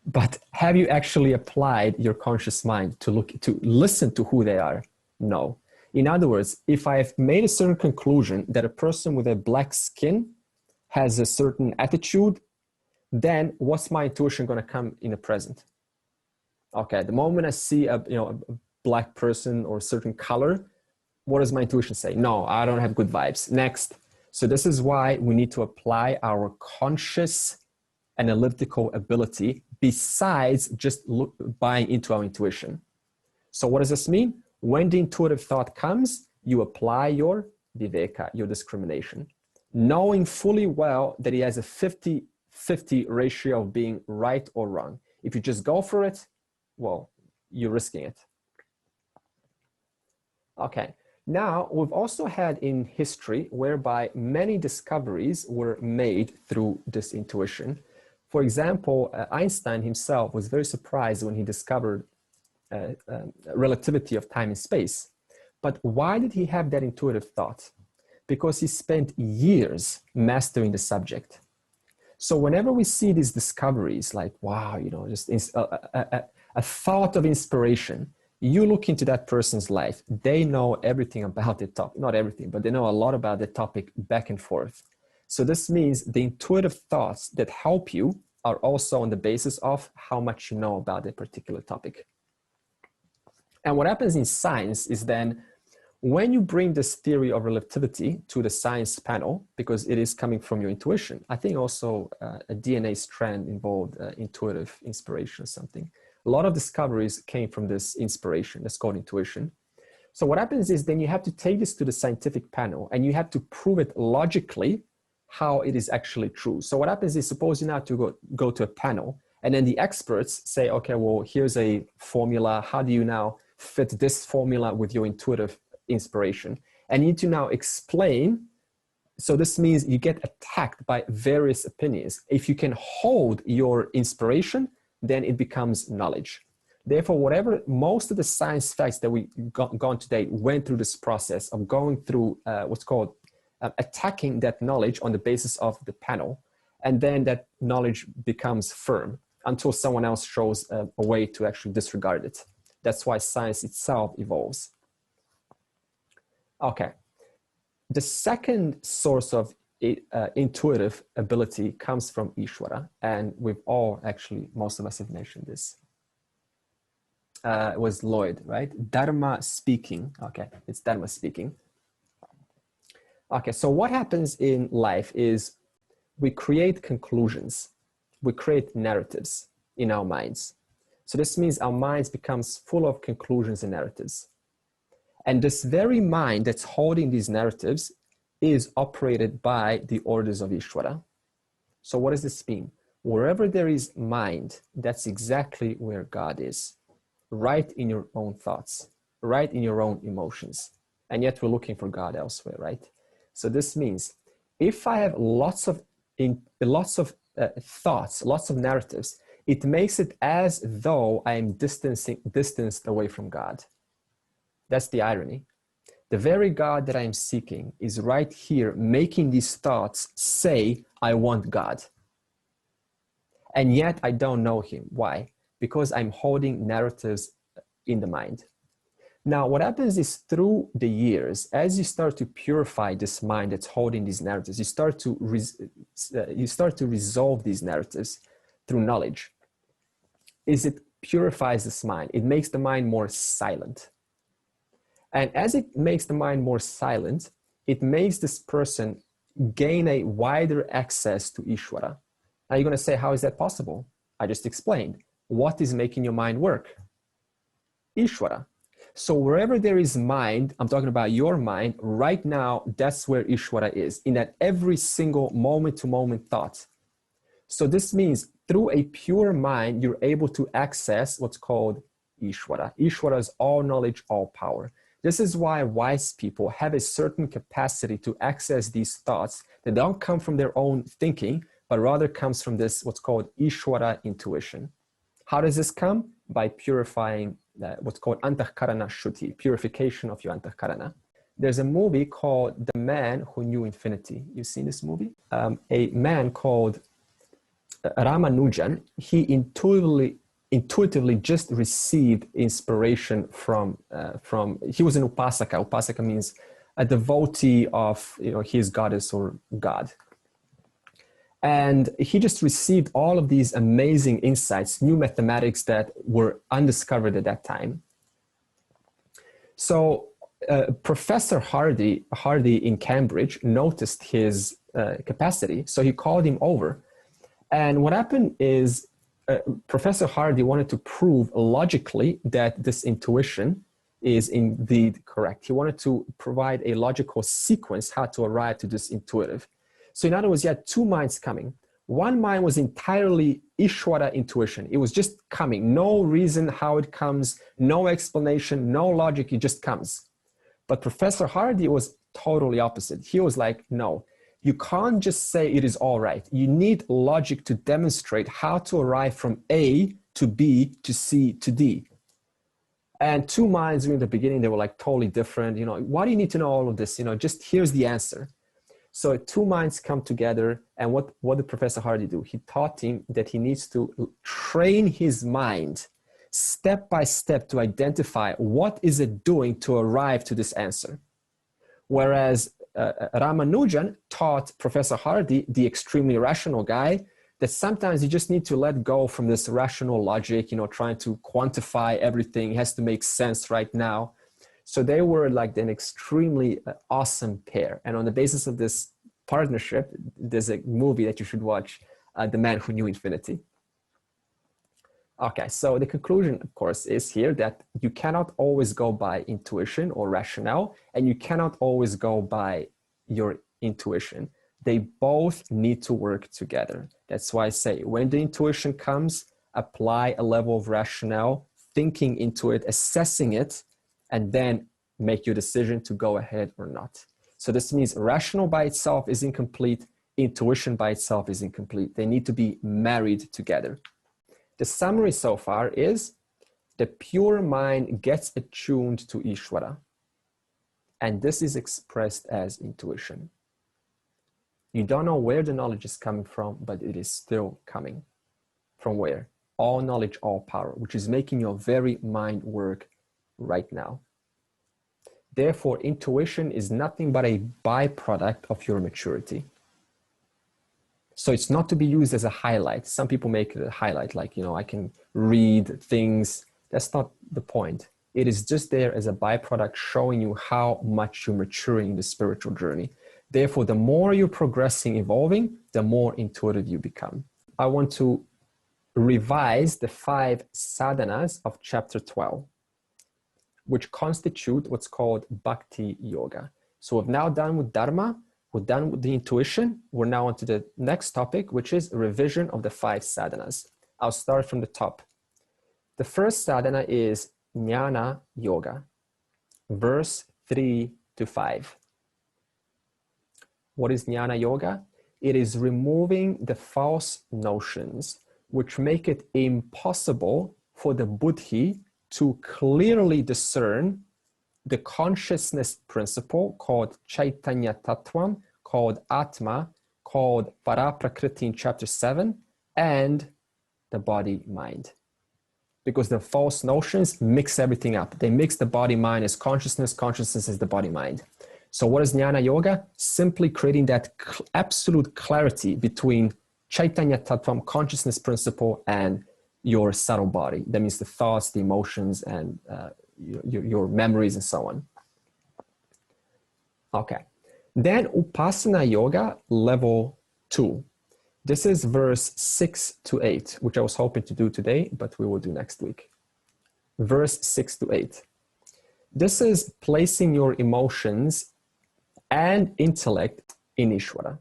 But have you actually applied your conscious mind to listen to who they are? No. In other words, if I've made a certain conclusion that a person with a black skin has a certain attitude, then what's my intuition going to come in the present? Okay, the moment I see a black person or a certain color, what does my intuition say? No, I don't have good vibes. Next. So this is why we need to apply our conscious analytical ability besides just buying into our intuition. So what does this mean? When the intuitive thought comes, you apply your viveka, your discrimination, knowing fully well that it has a 50-50 ratio of being right or wrong. If you just go for it, well, you're risking it. Okay, now we've also had in history whereby many discoveries were made through this intuition. For example, Einstein himself was very surprised when he discovered relativity of time and space. But why did he have that intuitive thought? Because he spent years mastering the subject. So whenever we see these discoveries, like, wow, just a thought of inspiration, you look into that person's life, they know everything about the topic, not everything, but they know a lot about the topic back and forth. So this means the intuitive thoughts that help you are also on the basis of how much you know about a particular topic. And what happens in science is then when you bring this theory of relativity to the science panel, because it is coming from your intuition, I think also a DNA strand involved intuitive inspiration or something. A lot of discoveries came from this inspiration, that's called intuition. So what happens is then you have to take this to the scientific panel and you have to prove it logically how it is actually true. So what happens is, suppose you now to go to a panel and then the experts say, okay, well, here's a formula. How do you now fit this formula with your intuitive inspiration? And you need to now explain. So this means you get attacked by various opinions. If you can hold your inspiration, then it becomes knowledge. Therefore, most of the science facts that we gone today went through this process of going through what's called attacking that knowledge on the basis of the panel. And then that knowledge becomes firm until someone else shows a way to actually disregard it. That's why science itself evolves. Okay. The second source of intuitive ability comes from Ishwara, and we've all actually, most of us have mentioned this. It was Lloyd, right? Dharma speaking. Okay, it's Dharma speaking. Okay, so what happens in life is we create conclusions. We create narratives in our minds. So this means our minds becomes full of conclusions and narratives. And this very mind that's holding these narratives is operated by the orders of Ishwara. So what does this mean? Wherever there is mind, that's exactly where God is. Right in your own thoughts, right in your own emotions. And yet we're looking for God elsewhere, right? So this means if I have lots of thoughts, lots of narratives, it makes it as though I am distanced away from God. That's the irony. The very God that I am seeking is right here making these thoughts say, I want God. And yet I don't know him. Why? Because I'm holding narratives in the mind. Now, what happens is through the years, as you start to purify this mind that's holding these narratives, you start to resolve these narratives through knowledge. It purifies this mind. It makes the mind more silent. And as it makes the mind more silent, it makes this person gain a wider access to Ishwara. Now you're going to say, how is that possible? I just explained. What is making your mind work? Ishwara. So wherever there is mind, I'm talking about your mind, right now, that's where Ishwara is, in that every single moment-to-moment thought. So this means through a pure mind, you're able to access what's called Ishwara. Ishwara is all knowledge, all power. This is why wise people have a certain capacity to access these thoughts that don't come from their own thinking, but rather comes from this, what's called Ishwara intuition. How does this come? By purifying what's called Antahkarana Shuddhi, purification of your Antahkarana. There's a movie called The Man Who Knew Infinity. You've seen this movie? A man called Ramanujan, he intuitively just received inspiration from he was an Upasaka. Upasaka means a devotee of his goddess or God. And he just received all of these amazing insights, new mathematics that were undiscovered at that time. So Professor Hardy in Cambridge noticed his capacity. So he called him over. And what happened is Professor Hardy wanted to prove logically that this intuition is indeed correct. He wanted to provide a logical sequence how to arrive to this intuitive. So in other words, you had two minds coming. One mind was entirely Ishwara intuition. It was just coming. No reason how it comes, no explanation, no logic, it just comes. But Professor Hardy was totally opposite. He was like, no, you can't just say it is all right. You need logic to demonstrate how to arrive from A to B to C to D. And two minds during the beginning, they were like totally different. Why do you need to know all of this? Just here's the answer. So two minds come together, and what did Professor Hardy do? He taught him that he needs to train his mind step by step to identify what is it doing to arrive to this answer. Whereas Ramanujan taught Professor Hardy, the extremely rational guy, that sometimes you just need to let go from this rational logic, trying to quantify everything. It has to make sense right now. So they were like an extremely awesome pair. And on the basis of this partnership, there's a movie that you should watch, The Man Who Knew Infinity. Okay, so the conclusion, of course, is here that you cannot always go by intuition or rationale, and you cannot always go by your intuition. They both need to work together. That's why I say when the intuition comes, apply a level of rationale, thinking into it, assessing it, and then make your decision to go ahead or not. So this means rational by itself is incomplete, intuition by itself is incomplete. They need to be married together. The summary so far is the pure mind gets attuned to Ishwara, and this is expressed as intuition. You don't know where the knowledge is coming from, but it is still coming. From where? All knowledge, all power, which is making your very mind work right now. Therefore, intuition is nothing but a byproduct of your maturity. So it's not to be used as a highlight. Some people make it a highlight, like, you know, I can read things. That's not the point. It is just there as a byproduct showing you how much you're maturing in the spiritual journey. Therefore, the more you're progressing, evolving, the more intuitive you become. I want to revise the 5 sadhanas of chapter 12, which constitute what's called Bhakti Yoga. So we've now done with Dharma, we're done with the intuition. We're now on to the next topic, which is revision of the 5 sadhanas. I'll start from the top. The first sadhana is Nyana Yoga, verse 3 to 5. What is Nyana Yoga? It is removing the false notions which make it impossible for the buddhi to clearly discern the consciousness principle called Chaitanya Tattvam, called Atma, called Paraprakriti in chapter 7, and the body-mind. Because the false notions mix everything up. They mix the body-mind as consciousness, consciousness as the body-mind. So what is Jnana Yoga? Simply creating that absolute clarity between Chaitanya Tattvam, consciousness principle, and your subtle body. That means the thoughts, the emotions, and your memories and so on. Okay. Then Upasana Yoga level 2. This is verse 6 to 8, which I was hoping to do today, but we will do next week. Verse 6 to 8. This is placing your emotions and intellect in Ishwara.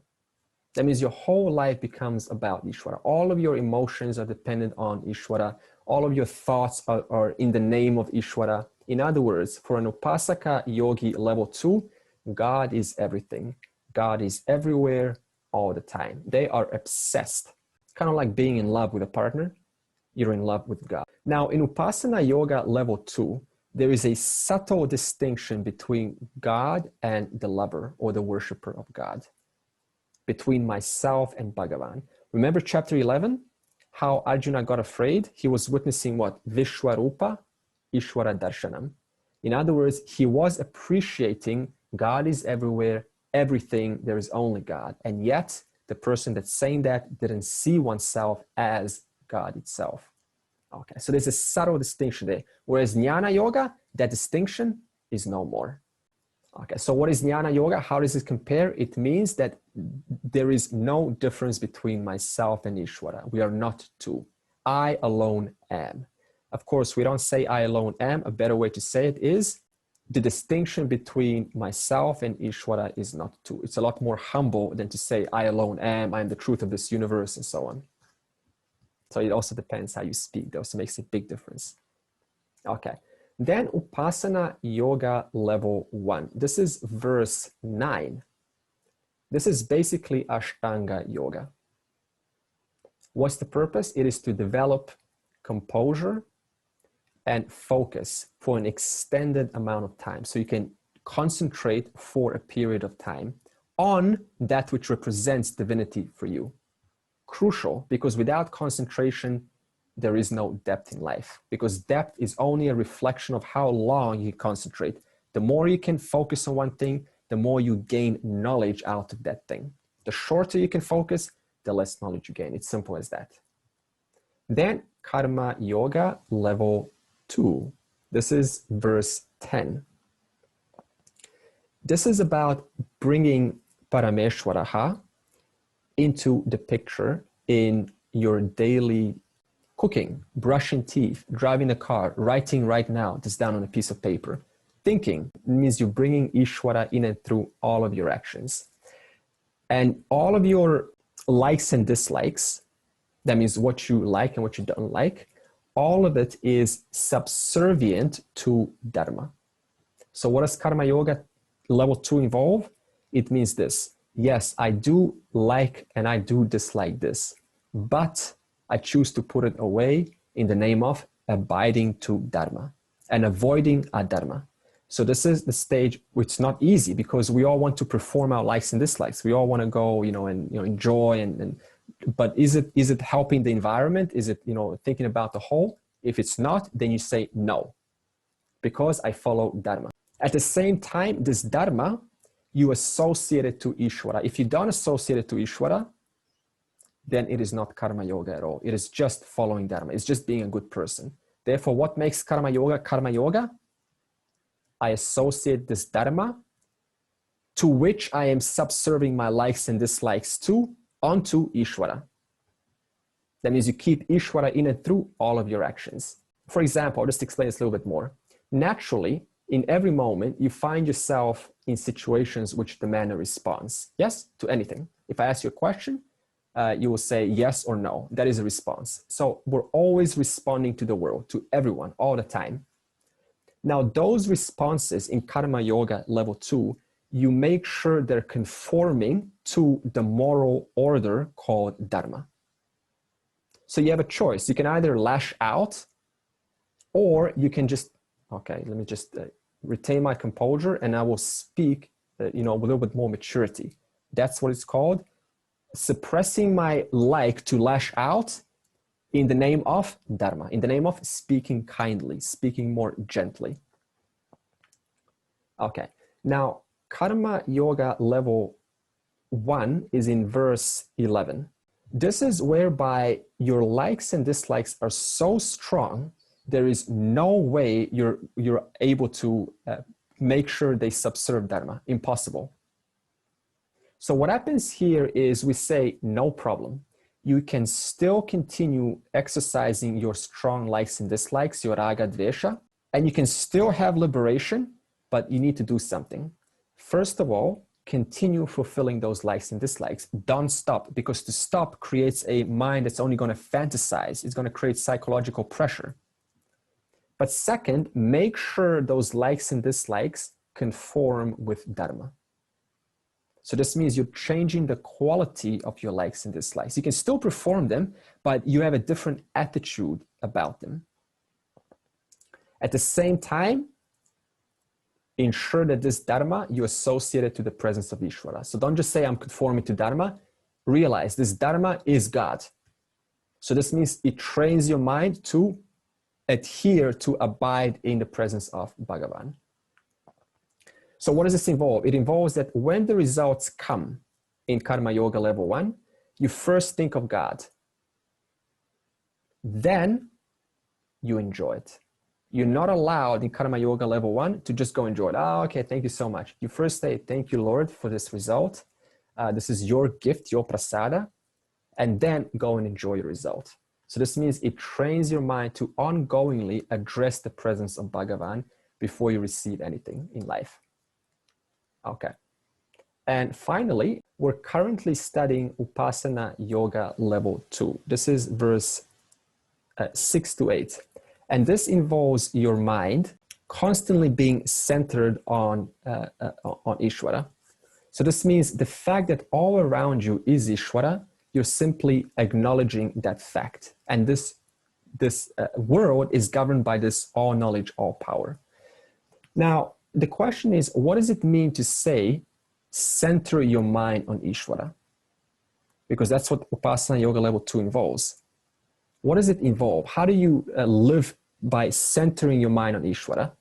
That means your whole life becomes about Ishwara. All of your emotions are dependent on Ishwara. All of your thoughts are in the name of Ishwara. In other words, for an Upasaka Yogi level 2, God is everything. God is everywhere all the time. They are obsessed. Kind of like being in love with a partner. You're in love with God. Now, in Upasana Yoga level 2, there is a subtle distinction between God and the lover or the worshiper of God. Between myself and Bhagavan. Remember chapter 11? How Arjuna got afraid? He was witnessing what? Vishwarupa Ishwara Darshanam. In other words, he was appreciating God is everywhere, everything, there is only God. And yet, the person that's saying that didn't see oneself as God itself. Okay, so there's a subtle distinction there. Whereas Jnana Yoga, that distinction is no more. Okay, so what is Jnana Yoga? How does it compare? It means that there is no difference between myself and Ishwara. We are not two. I alone am. Of course, we don't say I alone am. A better way to say it is the distinction between myself and Ishwara is not two. It's a lot more humble than to say I alone am, I am the truth of this universe, and so on. So it also depends how you speak. That also makes a big difference. Okay. Then Upasana Yoga level 1. This is verse 9. This is basically Ashtanga Yoga. What's the purpose? It is to develop composure and focus for an extended amount of time. So you can concentrate for a period of time on that which represents divinity for you. Crucial, because without concentration, there is no depth in life, because depth is only a reflection of how long you concentrate. The more you can focus on one thing, the more you gain knowledge out of that thing. The shorter you can focus, the less knowledge you gain. It's simple as that. Then Karma Yoga level 2. This is verse 10. This is about bringing Parameshwaraha into the picture in your daily cooking, brushing teeth, driving a car, writing right now, just down on a piece of paper. Thinking means you're bringing Ishwara in and through all of your actions. And all of your likes and dislikes, that means what you like and what you don't like, all of it is subservient to Dharma. So what does Karma Yoga level 2 involve? It means this. Yes, I do like and I do dislike this, but I choose to put it away in the name of abiding to Dharma and avoiding adharma. So this is the stage which is not easy because we all want to perform our likes and dislikes. We all want to go, and enjoy but is it helping the environment? Is it, thinking about the whole? If it's not, then you say no, because I follow Dharma. At the same time, this Dharma, you associate it to Ishwara. If you don't associate it to Ishwara, then it is not Karma Yoga at all. It is just following Dharma. It's just being a good person. Therefore, what makes Karma Yoga Karma Yoga? I associate this Dharma, to which I am subserving my likes and dislikes onto Ishwara. That means you keep Ishwara in and through all of your actions. For example, I'll just explain this a little bit more. Naturally, in every moment, you find yourself in situations which demand a response. Yes, to anything. If I ask you a question, you will say yes or no. That is a response. So we're always responding to the world, to everyone, all the time. Now, those responses in Karma Yoga level 2, you make sure they're conforming to the moral order called Dharma. So you have a choice. You can either lash out, or you can just, okay, let me just retain my composure, and I will speak, with a little bit more maturity. That's what it's called. Suppressing my like to lash out in the name of Dharma, in the name of speaking kindly, speaking more gently. Okay, now Karma Yoga level 1 is in verse 11. This is whereby your likes and dislikes are so strong, there is no way you're able to make sure they subserve Dharma. Impossible. So what happens here is we say, no problem. You can still continue exercising your strong likes and dislikes, your raga dvesha, and you can still have liberation, but you need to do something. First of all, continue fulfilling those likes and dislikes. Don't stop, because to stop creates a mind that's only going to fantasize. It's going to create psychological pressure. But second, make sure those likes and dislikes conform with Dharma. So this means you're changing the quality of your likes and dislikes. You can still perform them, but you have a different attitude about them. At the same time, ensure that this Dharma, you associate it to the presence of Ishwara. So don't just say, I'm conforming to Dharma. Realize this Dharma is God. So this means it trains your mind to adhere, to abide in the presence of Bhagavan. So what does this involve? It involves that when the results come in Karma Yoga level 1, you first think of God. Then you enjoy it. You're not allowed in Karma Yoga level 1 to just go enjoy it. Oh, okay, thank you so much. You first say, thank you, Lord, for this result. This is your gift, your prasada. And then go and enjoy your result. So this means it trains your mind to ongoingly address the presence of Bhagavan before you receive anything in life. Okay. And finally, we're currently studying Upasana Yoga level 2. This is verse 6 to 8. And this involves your mind constantly being centered on Ishwara. So this means the fact that all around you is Ishwara, you're simply acknowledging that fact. And this world is governed by this all knowledge, all power. Now, the question is, what does it mean to say, center your mind on Ishwara? Because that's what Upasana Yoga level 2 involves. What does it involve? How do you live by centering your mind on Ishwara?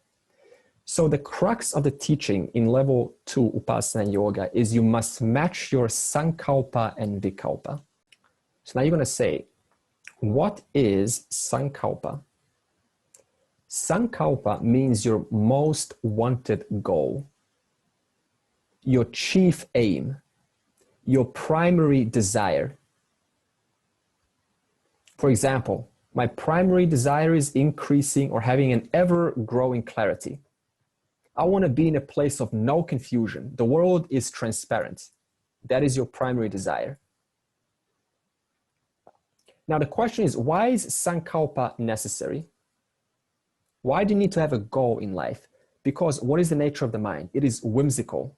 So the crux of the teaching in level 2 Upasana Yoga is you must match your sankalpa and vikalpa. So now you're going to say, what is sankalpa? Sankalpa means your most wanted goal, your chief aim, your primary desire. For example, my primary desire is increasing or having an ever-growing clarity. I want to be in a place of no confusion. The world is transparent. That is your primary desire. Now the question is, why is sankalpa necessary? Why do you need to have a goal in life? Because what is the nature of the mind? It is whimsical,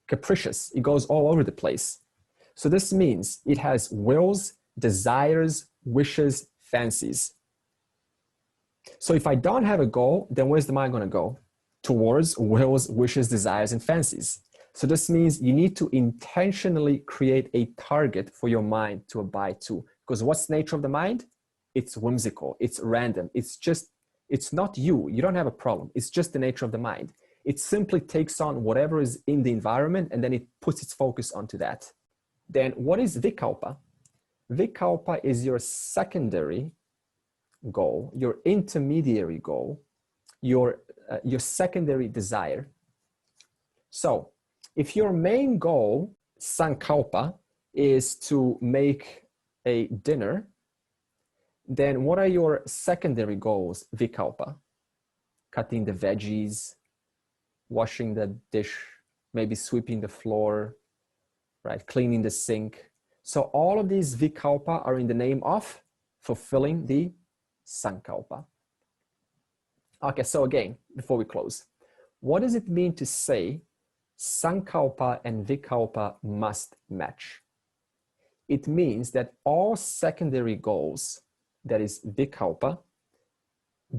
capricious. It goes all over the place. So this means it has wills, desires, wishes, fancies. So if I don't have a goal, then where's the mind going to go? towards wills, wishes, desires, and fancies. So this means you need to intentionally create a target for your mind to abide to. Because what's the nature of the mind? It's whimsical, it's random, it's not you. You don't have a problem. It's just the nature of the mind. It simply takes on whatever is in the environment and then it puts its focus onto that. Then what is vikalpa? Vikalpa is your secondary goal, your intermediary goal, your secondary desire. So if your main goal, sankalpa, is to make a dinner, then what are your secondary goals, vikalpa? Cutting the veggies, washing the dish, maybe sweeping the floor, right? Cleaning the sink. So all of these vikalpa are in the name of fulfilling the sankalpa. Okay, so again, before we close, what does it mean to say sankalpa and vikalpa must match? It means that all secondary goals, that is vikalpa,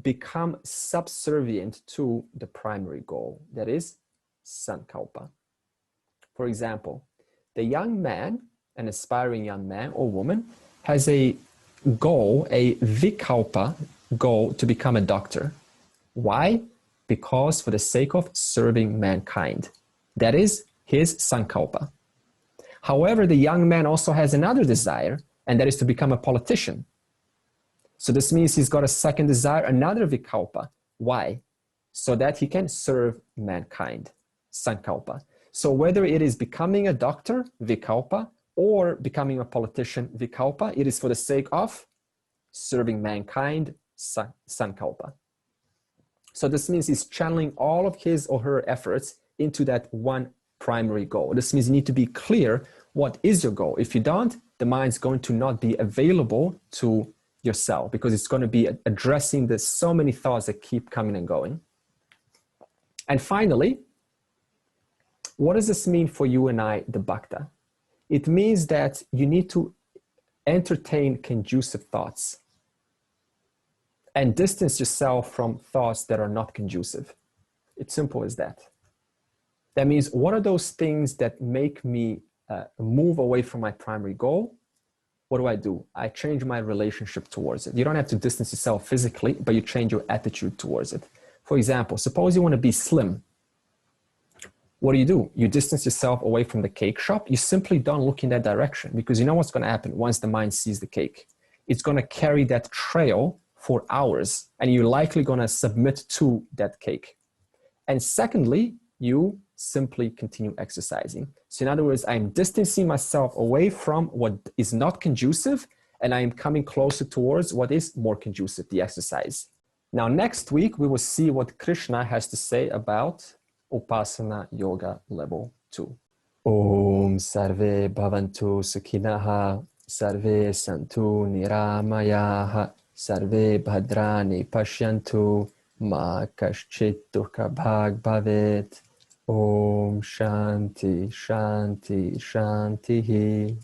become subservient to the primary goal, that is sankalpa. For example, the young man, an aspiring young man or woman, has a goal, a vikalpa goal, to become a doctor. Why? Because for the sake of serving mankind. That is his sankalpa. However, the young man also has another desire, and that is to become a politician. So this means he's got a second desire, another vikalpa. Why? So that he can serve mankind, sankalpa. So whether it is becoming a doctor, vikalpa, or becoming a politician, vikalpa, it is for the sake of serving mankind, sankalpa. So this means he's channeling all of his or her efforts into that one primary goal. This means you need to be clear what is your goal. If you don't, the mind's going to not be available to yourself because it's going to be addressing the so many thoughts that keep coming and going. And finally, what does this mean for you and I, the Bhakta? It means that you need to entertain conducive thoughts and distance yourself from thoughts that are not conducive. It's simple as that. That means, what are those things that make me move away from my primary goal? What do? I change my relationship towards it. You don't have to distance yourself physically, but you change your attitude towards it. For example, suppose you want to be slim. What do? You distance yourself away from the cake shop. You simply don't look in that direction because you know what's going to happen once the mind sees the cake. It's going to carry that trail for hours and you're likely going to submit to that cake. And secondly, you simply continue exercising. So in other words, I'm distancing myself away from what is not conducive and I'm coming closer towards what is more conducive, the exercise. Now, next week, we will see what Krishna has to say about Upasana Yoga Level 2. Om Sarve Bhavantu Sukhinaha Sarve Santu Niramayaha Sarve Bhadrani Pashyantu Ma Kaschit Dukha Bhag Bhavet. Om Shanti Shanti Shanti.